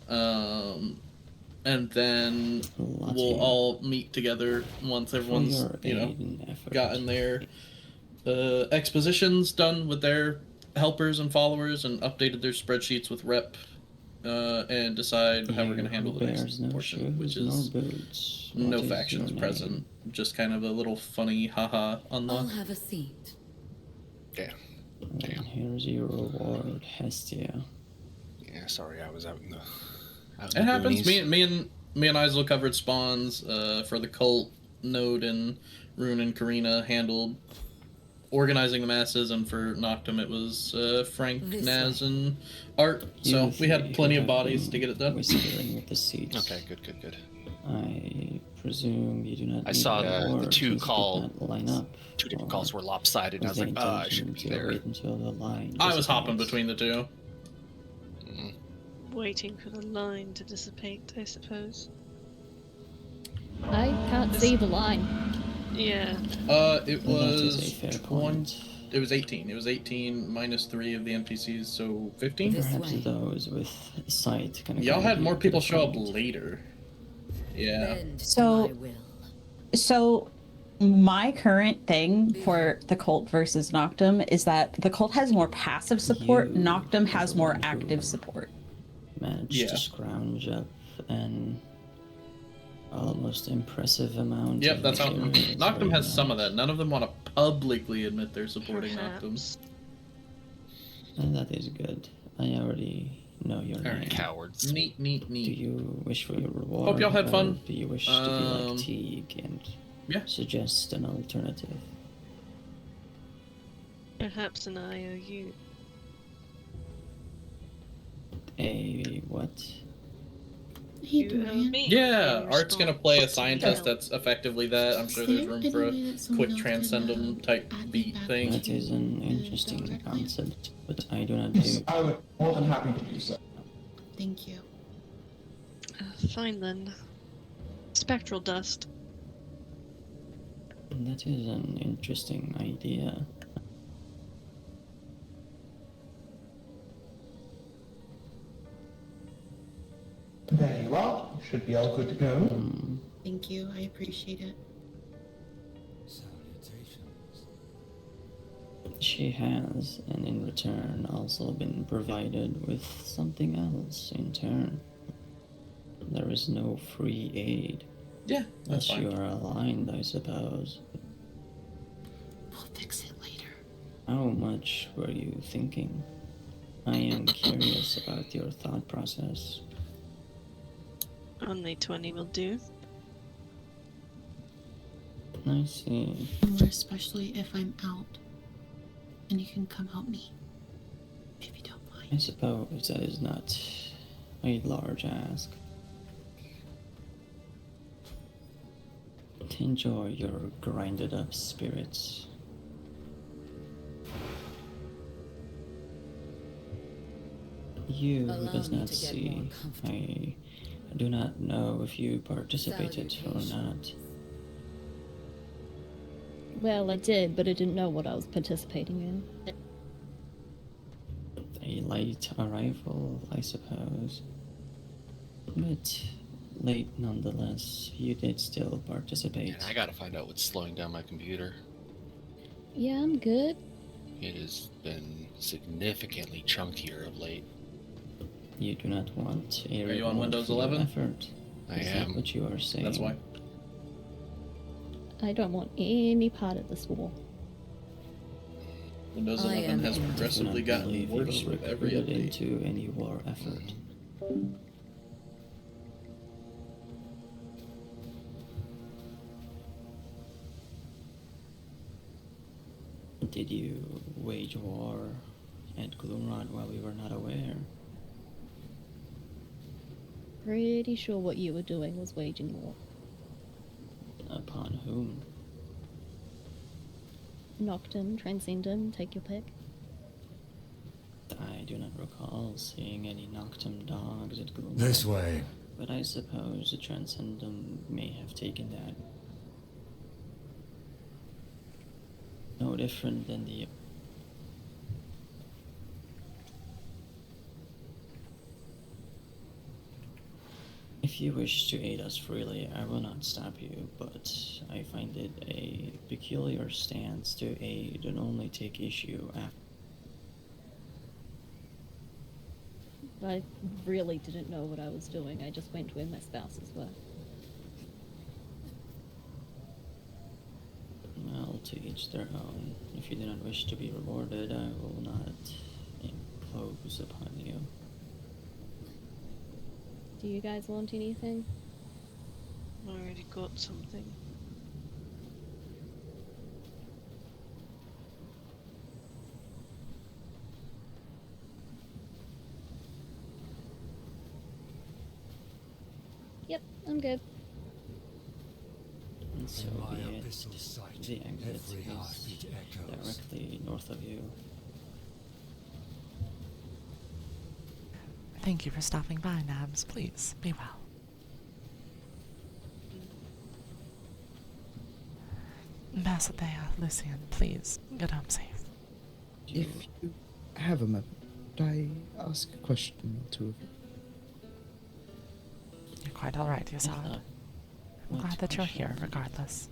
And then we'll all meet together once everyone's, gotten their expositions done with their helpers and followers and updated their spreadsheets with rep, and decide how we're going to handle the next portion, which is no factions present. Just kind of a little funny haha unlock. I'll have a seat. Yeah. And here's your reward, Hestia. Yeah, sorry, I was out in the. It happens. Me and Isla covered spawns for the cult. Node and Rune and Karina handled organizing the masses, and for Noctum it was Frank, Naz, and Art. So we had plenty of bodies to get it done. With the seats. Okay, good. I presume you do not. I saw the need two to call. line up. Two different calls were lopsided, and I was like, I shouldn't be there. Wait until the line I was hopping between the two. Waiting for the line to dissipate, I suppose. I can't see the line. Yeah. It was 20. It was 18. It was 18 minus 3 of the NPCs, so 15. Perhaps those with sight can. Y'all had more people show up later. Yeah. So my current thing for the cult versus Noctum is that the cult has more passive support, Noctum has more active support. Managed to scrounge up an almost impressive amount. Yep, of that's how material Noctum for has you some now. of that. None of them want to publicly admit they're supporting Noctum. And that is good. I already know your name. Cowards. Neat. Do you wish for your reward? Hope y'all had or fun. Do you wish to be like Teague and suggest an alternative? Perhaps an IOU. A what? You owe me. Yeah, in Art's gonna response play a to scientist the that's effectively that. I'm sure there's room for a quick transcendum type beat thing. That is an interesting concept, but I do not do. I would more than happy to do so. Thank you. Fine then. Spectral dust. That is an interesting idea. Very well. Should be all good to go. Thank you. I appreciate it. She has, and in return, also been provided with something else in turn. There is no free aid. Yeah, that's Unless fine. you are aligned, I suppose. We'll fix it later. How much were you thinking? I am curious about your thought process. Only 20 will do. I see. More especially if I'm out. And you can come help me. If you don't mind. I suppose that is not a large ask. Enjoy your grinded up spirits. You Allow does me not to get see. more comfortable. I do not know if you participated or not. Well, I did, but I didn't know what I was participating in. A late arrival, I suppose. But late nonetheless, you did still participate. And I gotta find out what's slowing down my computer. Yeah, I'm good. It has been significantly chunkier of late. You do not want a Are you on reward Windows for your 11? effort. I Is am. that what you are saying? That's why. I don't want any part of this war. Windows I 11 am has in. progressively I do not gotten believe worse you were with every recruited update. into any war effort. Did you wage war at Gloomrod while we were not aware? Pretty sure what you were doing was waging war. Upon whom? Noctum, Transcendum, take your pick. I do not recall seeing any Noctum dogs at Gloomrod. This way. But I suppose the Transcendum may have taken that. No different than the... If you wish to aid us freely, I will not stop you, but I find it a peculiar stance to aid and only take issue after. I really didn't know what I was doing. I just went where my spouses were. Well, to each their own. If you do not wish to be rewarded, I will not impose upon you. Do you guys want anything? I already got something. Yep, I'm good. And so In my be it. abyssal sight, The exit every is heartbeat echoes. directly north of you. Thank you for stopping by, Nabs. Please, be well. Basithea, Lucian, please, get home safe. If you have a moment, could I ask a question or two of you? You're quite alright, Yasad. I'm glad that you're here, regardless.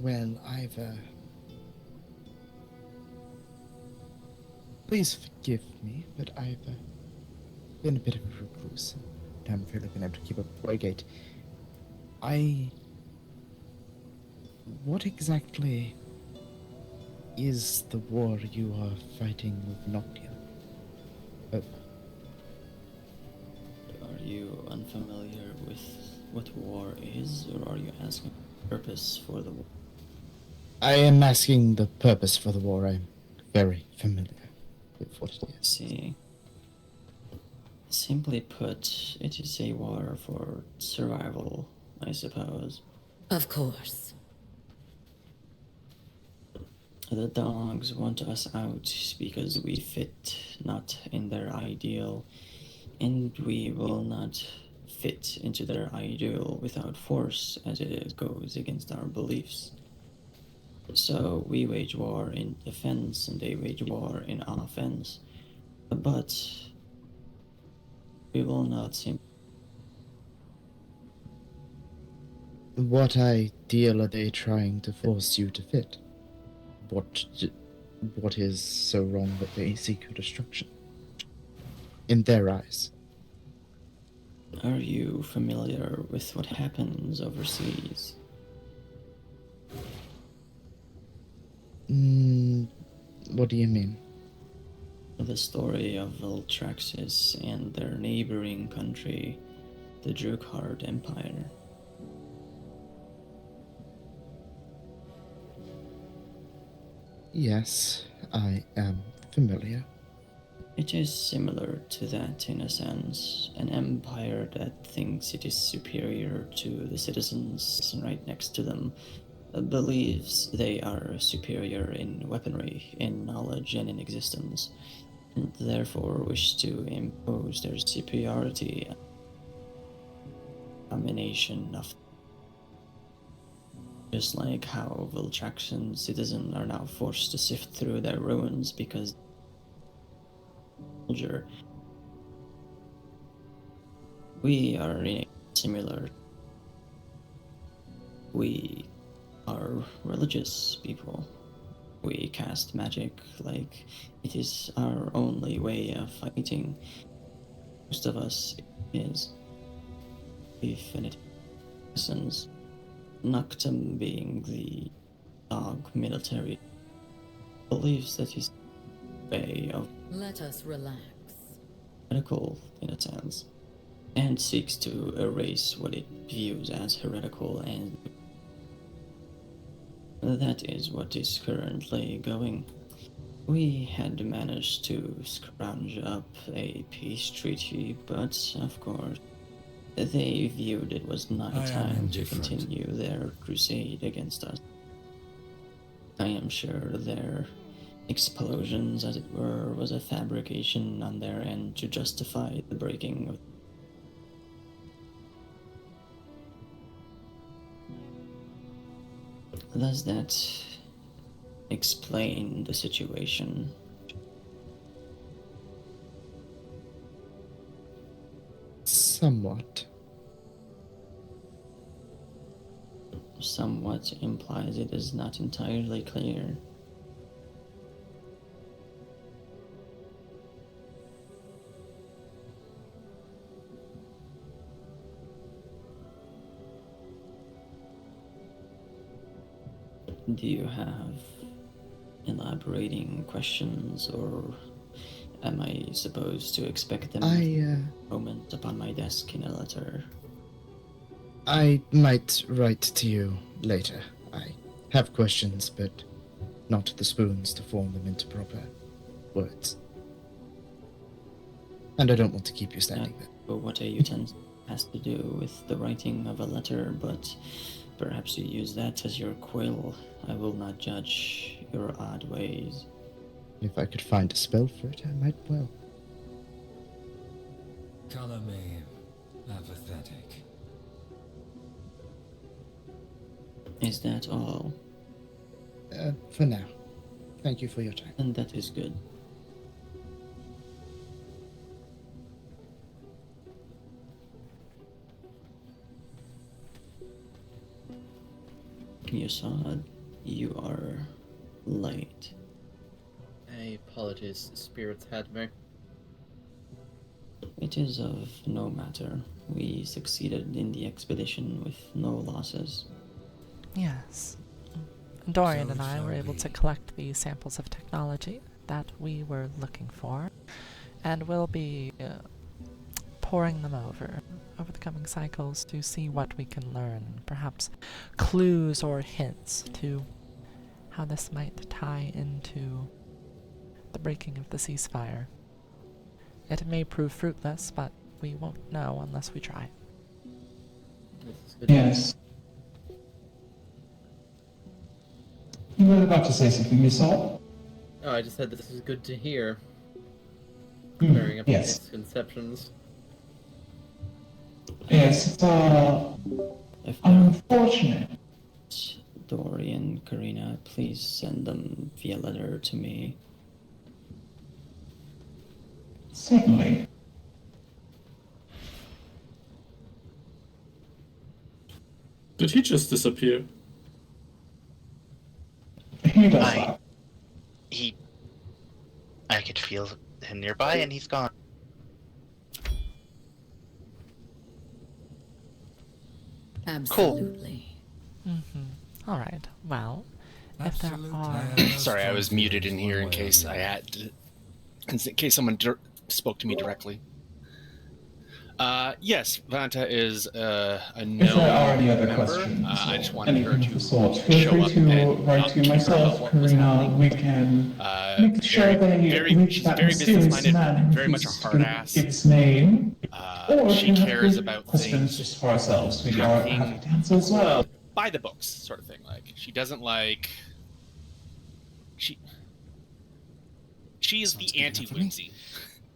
Well, please forgive me, but I've been a bit of a recluse. I haven't really been able to keep up with Waygate. What exactly is the war you are fighting with Noctia? Are you unfamiliar with what war is, or are you asking the purpose for the war? I am asking the purpose for the war. I'm very familiar with what it is. See, simply put, it is a war for survival, I suppose. Of course. The dogs want us out because we fit not in their ideal, and we will not fit into their ideal without force, as it goes against our beliefs. So we wage war in defense and they wage war in offense. But we will not simply. What ideal are they trying to force you to fit? What is so wrong that they seek your destruction? In their eyes. Are you familiar with what happens overseas? What do you mean? The story of Viltraxis and their neighboring country, the Drukhard Empire. Yes, I am familiar. It is similar to that in a sense. An empire that thinks it is superior to the citizens right next to them, believes they are superior in weaponry, in knowledge, and in existence, and therefore wish to impose their superiority and domination of. Just like how Viltraxian citizens are now forced to sift through their ruins because we are in a similar. We are religious people. We cast magic like it is our only way of fighting. Most of us is infinite essence. Noctum, being the dog military, believes that his way of Let us relax. heretical in a sense, and seeks to erase what it views as heretical, and that is what is currently going. We had managed to scrounge up a peace treaty, but of course they viewed it was not a time to continue their crusade against us. I am sure their explosions, as it were, was a fabrication on their end to justify the breaking of. Does that explain the situation? Somewhat. Somewhat implies it is not entirely clear. Do you have elaborating questions, or am I supposed to expect them moment upon my desk in a letter? I might write to you later. I have questions, but not the spoons to form them into proper words. And I don't want to keep you standing there. But what a utensil has to do with the writing of a letter, but perhaps you use that as your quill. I will not judge your odd ways. If I could find a spell for it, I might well. Color me apathetic. Is that all? For now. Thank you for your time. And that is good. You saw You are late. I apologize, spirits had me. It is of no matter. We succeeded in the expedition with no losses. Yes. Dorian and I were able to collect the samples of technology that we were looking for, and we'll be poring them over the coming cycles to see what we can learn, perhaps clues or hints to how this might tie into the breaking of the ceasefire. It may prove fruitless, but we won't know unless we try. Yes. You were about to say something, Misael? Oh, I just said this is good to hear. Clearing up yes. misconceptions. Yes, it's unfortunate. Dorian, Karina, please send them via letter to me. Certainly. Did he just disappear? He does that. I could feel him nearby and he's gone. Absolutely. All right. Well, if there are... Sorry, I was muted in here in case I had to, in case someone spoke to me directly. Yes, Vanta is a known If there are any other member. questions, I just wanted her anything of to the sort, show feel free up to and write not to keep her myself, about what was Karina. happening. We can make sure they reach She's that very mysterious business-minded, man who very much a refuses to hard give ass. his name. Or if She you have cares good about questions things just for ourselves, we are happening happy to answer as well. by the books, sort of thing. Like she doesn't like. She is the anti-whimsy.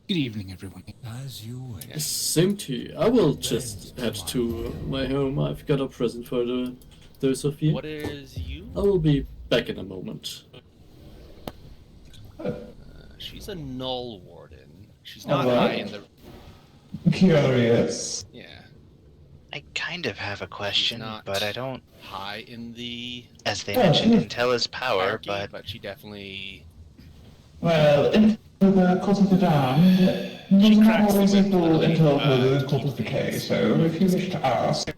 Good evening, everyone. As you wish. Same to you. I will just head to my home. I've got a present for those of you. What is you? I will be back in a moment. She's a null warden. She's not high in the. Curious. Yeah. I kind of have a question, but I don't. High in the. As they mentioned, intel is power, but she definitely. Well, in the Cult of the Damned, was not always equal until the Cult of Decay, so if you wish to ask.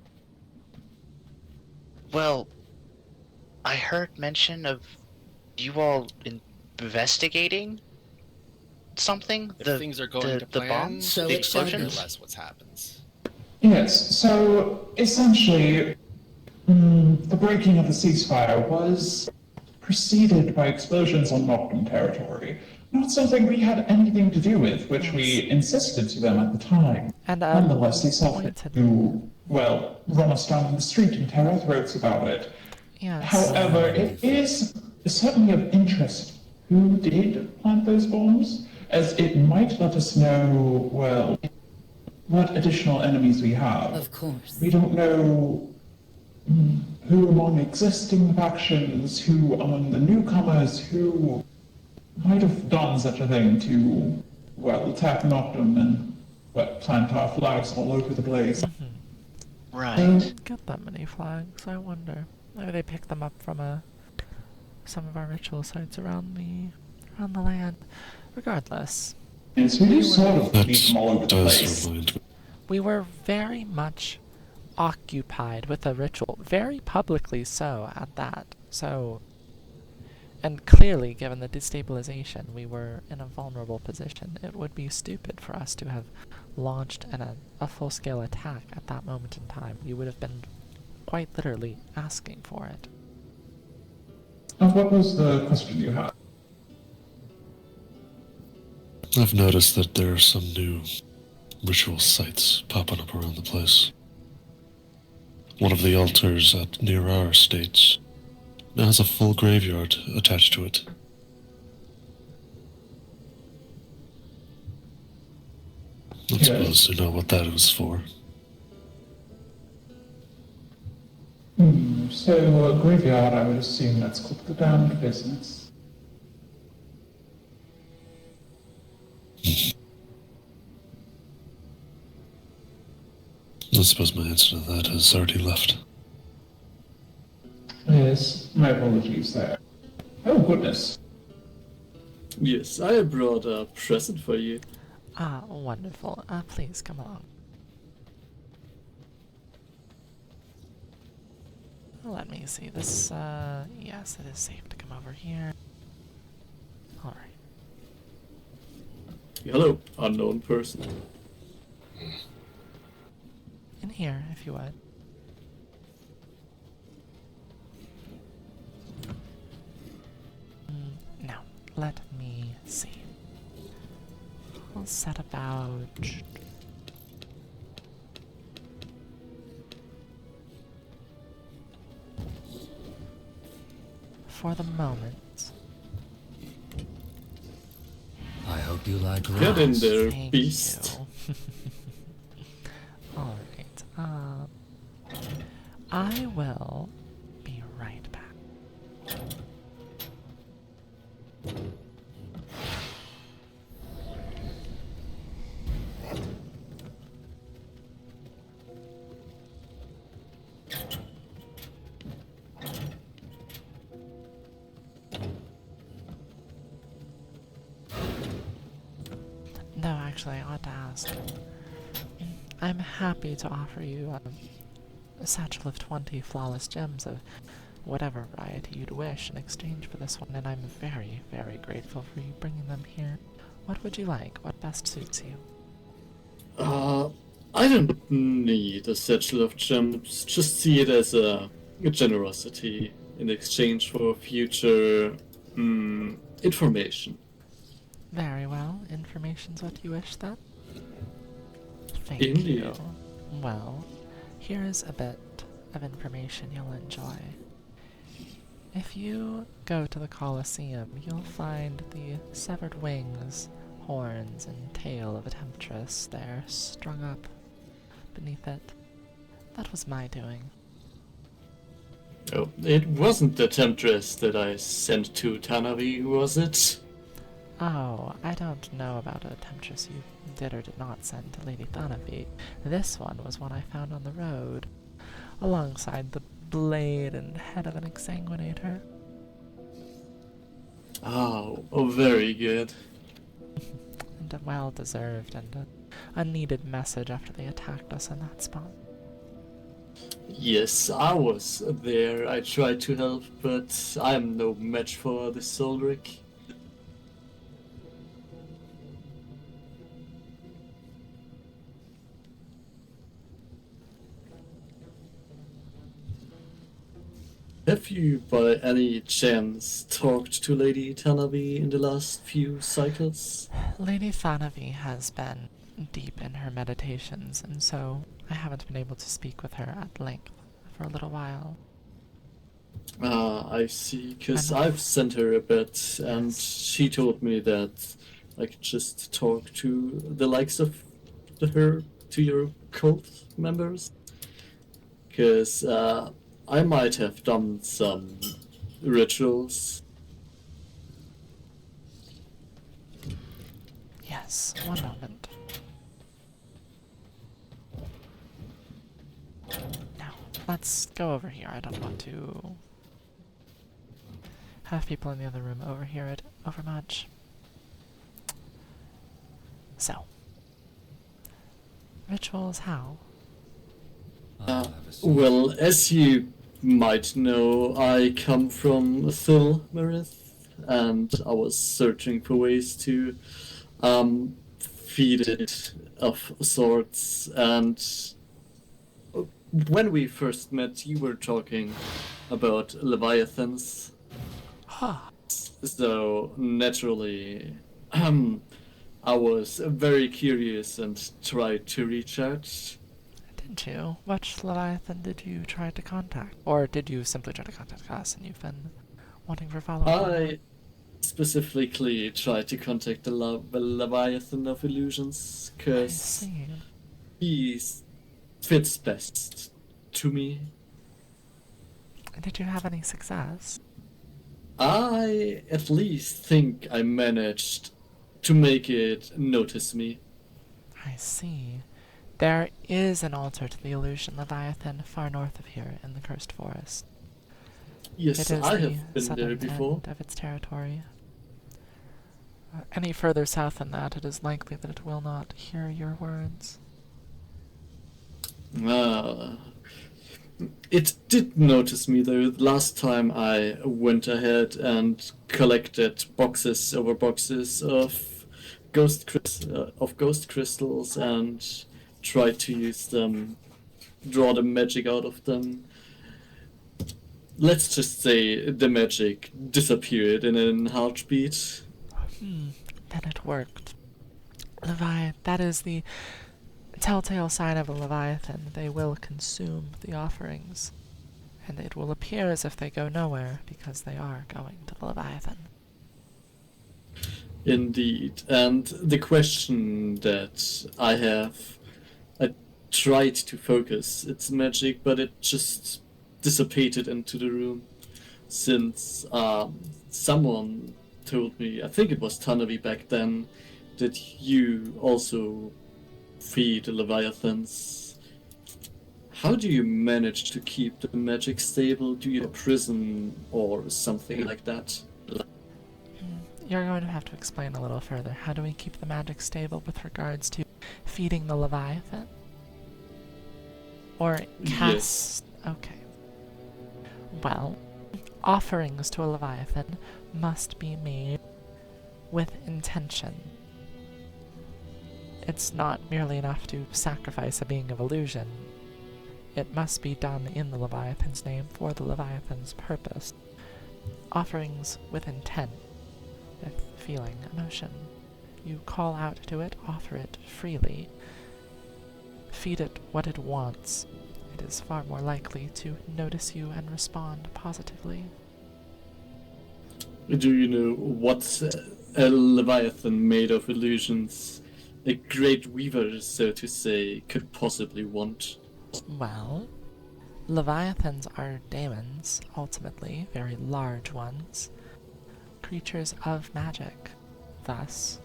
Well, I heard mention of you all investigating something. If things are going to plan, bombs, so the it shall explosions. be less what happens. Yes, so essentially, the breaking of the ceasefire was preceded by explosions on Noctum territory. Not something we had anything to do with, which we insisted to them at the time. And nonetheless, they saw fit to, well, run us down the street and tear our throats about it. Yes. However, it is certainly of interest who did plant those bombs, as it might let us know, well, what additional enemies we have. Of course. We don't know who among existing factions, who among the newcomers, who might have done such a thing to, well, attack Noctum and, well, plant our flags all over the place. Right. Got that many flags, I wonder. Maybe they picked them up from some of our ritual sites around the land. Regardless. Yes, we do sort of leave them all over the place. We were very much occupied with a ritual, very publicly so at that. So, and clearly, given the destabilization, we were in a vulnerable position. It would be stupid for us to have launched a full-scale attack at that moment in time. You would have been quite literally asking for it. And what was the question you had? I've noticed that there are some new ritual sites popping up around the place. One of the altars near our estates now has a full graveyard attached to it. I suppose you know what that was for. So, a graveyard, I would assume that's called the damned business. I suppose my answer to that has already left. Yes, my apologies there. Oh, goodness. Yes, I brought a present for you. Ah, wonderful. Please come along. Let me see this. Yes, it is safe to come over here. Alright. Hello, unknown person. In here, if you would. Now, let me see. We'll set about... For the moment. I hope you like Get in there, Thank beast. you. Alright, I will be right back. No, actually, I ought to ask. I'm happy to offer you a satchel of 20 flawless gems of whatever variety you'd wish in exchange for this one, and I'm very, very grateful for you bringing them here. What would you like? What best suits you? I don't need a satchel of gems. Just see it as a generosity in exchange for future information. Very well. Information's what you wish, then? Thank Indeed. you. Well, here's a bit of information you'll enjoy. If you go to the Colosseum, you'll find the severed wings, horns, and tail of a temptress there strung up beneath it. That was my doing. Oh, it wasn't the temptress that I sent to Tanavi, was it? Oh, I don't know about a temptress you did or did not send to Lady Thanavi. This one was one I found on the road, alongside the blade and head of an exsanguinator. Oh, very good. And a well-deserved and a needed message after they attacked us in that spot. Yes, I was there. I tried to help, but I'm no match for the Solric. Have you, by any chance, talked to Lady Tanavi in the last few cycles? Lady Thanavi has been deep in her meditations, and so I haven't been able to speak with her at length for a little while. Ah, I see, because I've sent her a bit, and she told me that I could just talk to the likes of to your cult members. Because I might have done some rituals. Yes, one moment. Now, let's go over here. I don't want to have people in the other room overhear it overmuch. So, rituals how? Well, as you might know, I come from Thulmarith, and I was searching for ways to feed it of sorts, and when we first met, you were talking about leviathans. So naturally, I was very curious and tried to reach out. Didn't you? Which Leviathan did you try to contact? Or did you simply try to contact us and you've been wanting for follow-up? I specifically tried to contact the Leviathan of Illusions, because he fits best to me. Did you have any success? I at least think I managed to make it notice me. I see. There is an altar to the Illusion Leviathan far north of here in the Cursed Forest. Yes, It is I the have been southern there before. end of its territory. Any further south than that, it is likely that it will not hear your words. It did notice me though. Last time I went ahead and collected boxes over boxes of ghost crystals and tried to use them, draw the magic out of them. Let's just say the magic disappeared in a heartbeat. Then it worked. That is the telltale sign of a Leviathan. They will consume the offerings. And it will appear as if they go nowhere, because they are going to the Leviathan. Indeed. And the question that I have, I tried to focus its magic, but it just dissipated into the room. Since someone told me, I think it was Tanavi back then, that you also feed Leviathans. How do you manage to keep the magic stable? Do you have a prison or something like that? You're going to have to explain a little further. How do we keep the magic stable with regards to feeding the Leviathan? Or cast... Yes. Okay. Well, offerings to a Leviathan must be made with intention. It's not merely enough to sacrifice a being of illusion. It must be done in the Leviathan's name for the Leviathan's purpose. Offerings with intent, with feeling, emotion. You call out to it, offer it freely. Feed it what it wants. It is far more likely to notice you and respond positively. Do you know what a Leviathan made of illusions, a great weaver, so to say, could possibly want? Well, Leviathans are daemons, ultimately, very large ones. Creatures of magic, thus,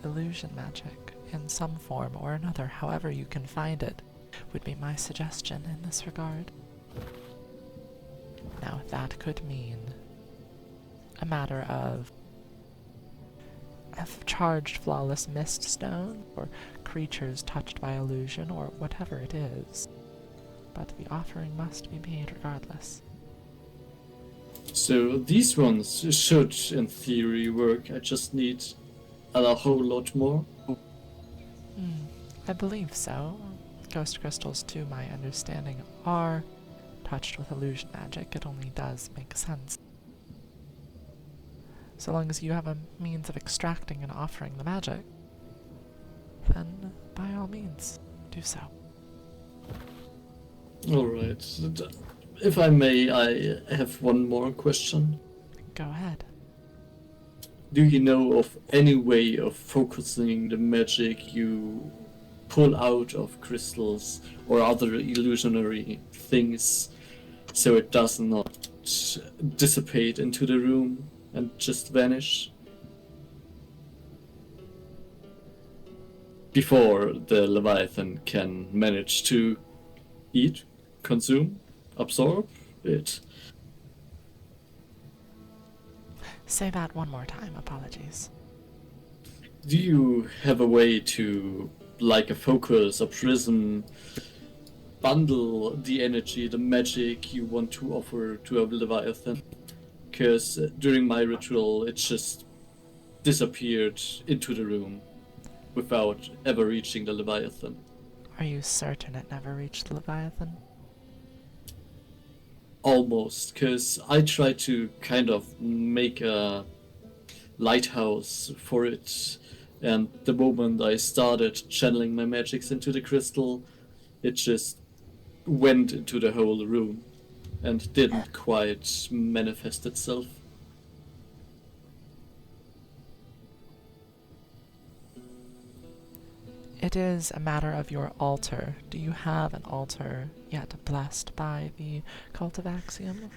illusion magic, in some form or another, however you can find it, would be my suggestion in this regard. Now, that could mean a matter of charged flawless mist stone, or creatures touched by illusion, or whatever it is. But the offering must be made regardless. So these ones should, in theory, work. I just need a whole lot more. I believe so. Ghost crystals, to my understanding, are touched with illusion magic. It only does make sense. So long as you have a means of extracting and offering the magic, then by all means, do so. Alright. If I may, I have one more question. Go ahead. Do you know of any way of focusing the magic you pull out of crystals or other illusionary things so it does not dissipate into the room and just vanish? Before the Leviathan can manage to eat, consume, absorb it. Say that one more time, apologies. Do you have a way to, like a focus, a prism, bundle the energy, the magic you want to offer to a Leviathan? Because during my ritual it just disappeared into the room without ever reaching the Leviathan. Are you certain it never reached the Leviathan? Almost, because I tried to kind of make a lighthouse for it, and the moment I started channeling my magics into the crystal, it just went into the whole room and didn't quite manifest itself. It is a matter of your altar. Do you have an altar yet blessed by the Cult of Axiom?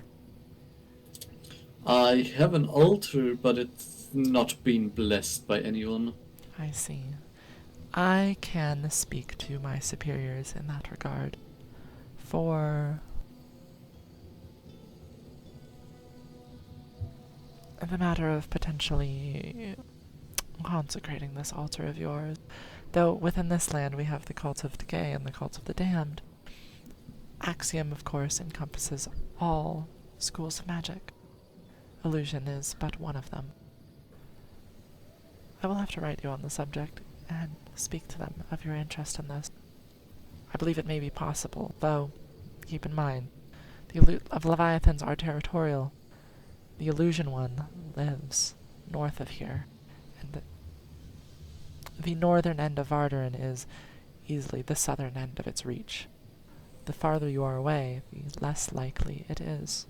I have an altar, but it's not been blessed by anyone. I see. I can speak to my superiors in that regard. For the matter of potentially consecrating this altar of yours. Though within this land we have the Cult of Decay and the Cult of the Damned, Axiom, of course, encompasses all schools of magic. Illusion is but one of them. I will have to write you on the subject and speak to them of your interest in this. I believe it may be possible, though, keep in mind, of Leviathans are territorial. The Illusion one lives north of here, and the northern end of Vardarin is easily the southern end of its reach. The farther you are away, the less likely it is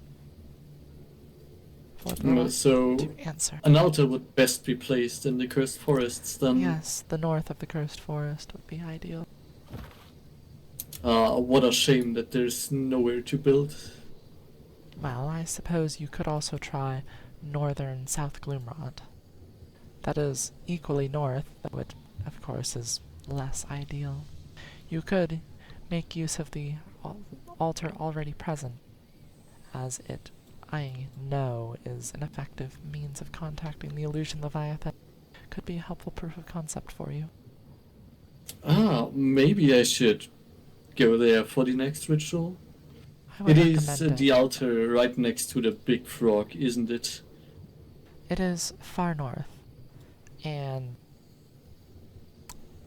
for the So to answer. an altar would best be placed in the cursed forests then. Yes, the north of the cursed forest would be ideal. What a shame that there's nowhere to build. Well, I suppose you could also try northern South Gloomrod. That is equally north, though it, of course, is less ideal. You could make use of the altar already present, as it, I know, is an effective means of contacting the Illusion Leviathan. Could be a helpful proof of concept for you. Maybe I should go there for the next ritual. It is the altar right next to the big frog, isn't it? It is far north, and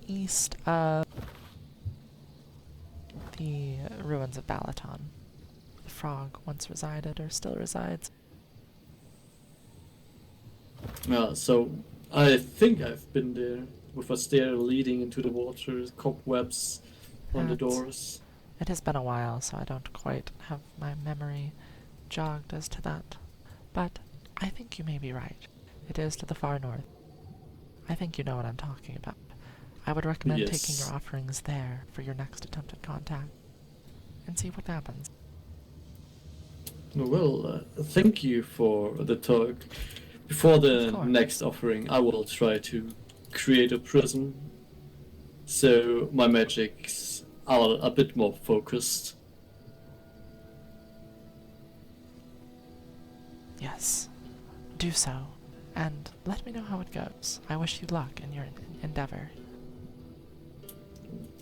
east of the ruins of Balaton. The frog once resided, or still resides. So I think I've been there, with a stair leading into the water, cobwebs on the doors. It has been a while, so I don't quite have my memory jogged as to that. But I think you may be right. It is to the far north. I think you know what I'm talking about. I would recommend taking your offerings there for your next attempt at contact, and see what happens. Well, thank you for the talk. Before the next offering, I will try to create a prism, so my magics are a bit more focused. Yes, do so, and let me know how it goes. I wish you luck in your endeavor.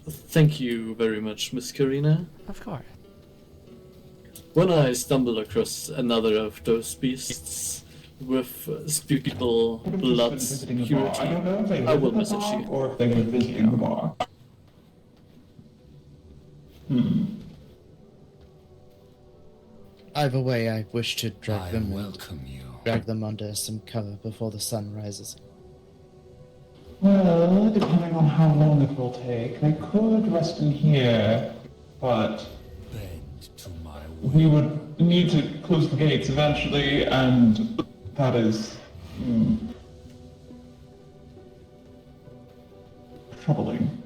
Thank you very much, Miss Karina. Of course. When I stumble across another of those beasts with speakable blood purity, I will message you. Or if they were visiting the bar. Either way, I wish to drag them welcome you. Drag them under some cover before the sun rises. Well, depending on how long it will take, I could rest in here, but we would need to close the gates eventually, and that is troubling.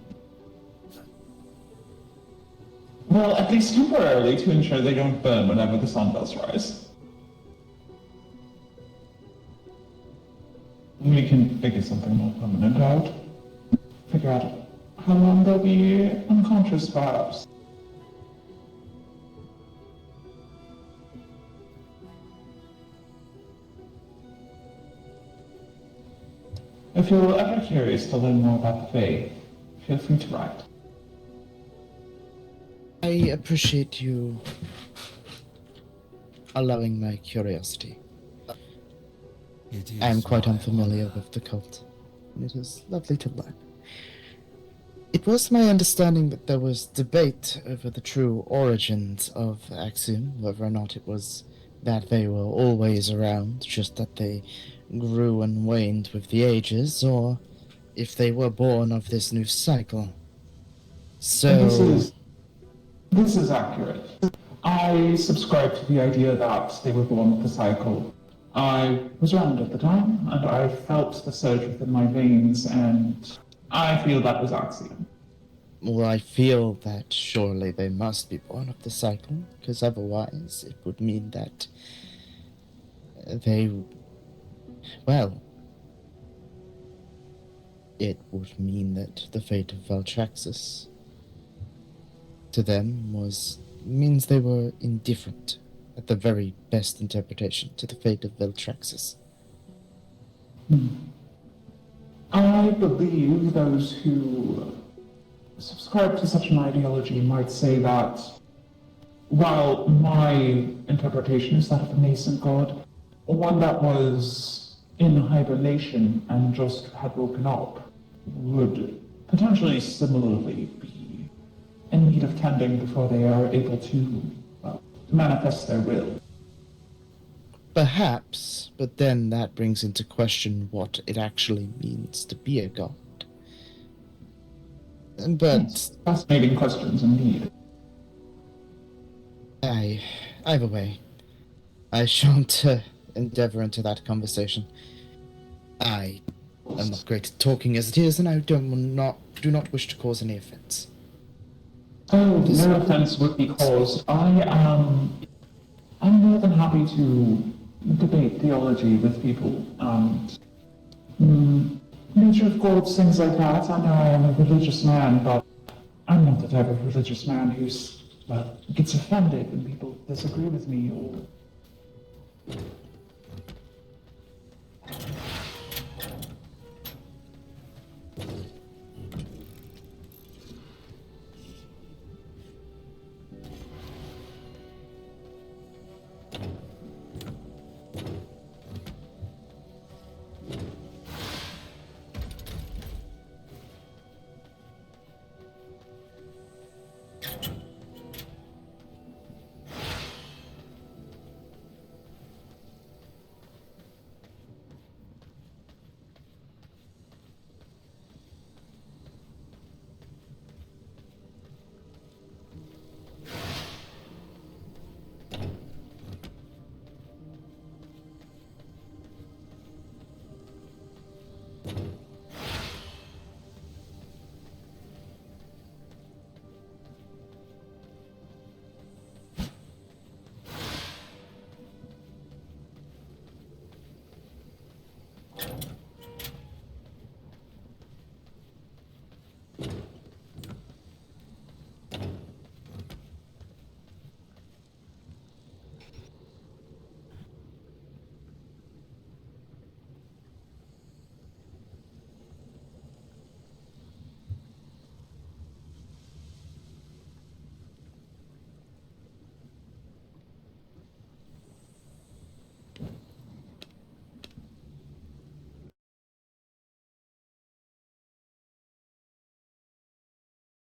Well, at least temporarily, to ensure they don't burn whenever the sun does rise. We can figure something more permanent out. Figure out how long they'll be unconscious, perhaps. If you're ever curious to learn more about the faith, feel free to write. I appreciate you allowing my curiosity. I am quite unfamiliar with the cult, and it is lovely to learn. It was my understanding that there was debate over the true origins of Axiom, whether or not it was that they were always around, just that they grew and waned with the ages, or if they were born of this new cycle. So... This is accurate. I subscribe to the idea that they were born with the cycle. I was around at the time, and I felt the surge within my veins, and I feel that was Axiom. Well, I feel that surely they must be born of the cycle, because otherwise it would mean that they... Well, it would mean that the fate of Valtraxis to them means they were indifferent, at the very best interpretation, to the fate of Valtraxis. I believe those who subscribe to such an ideology might say that while my interpretation is that of a nascent god, one that was in hibernation and just had woken up would potentially similarly be in need of tending before they are able to manifest their will. Perhaps, but then that brings into question what it actually means to be a god. But yes, fascinating questions indeed. Either way, I shan't endeavor into that conversation. I am not great at talking as it is, and I do not wish to cause any offense. Oh, no offense would be caused. I'm more than happy to debate theology with people and nature of gods, things like that. I know I am a religious man, but I'm not the type of religious man who's, well, gets offended when people disagree with me or...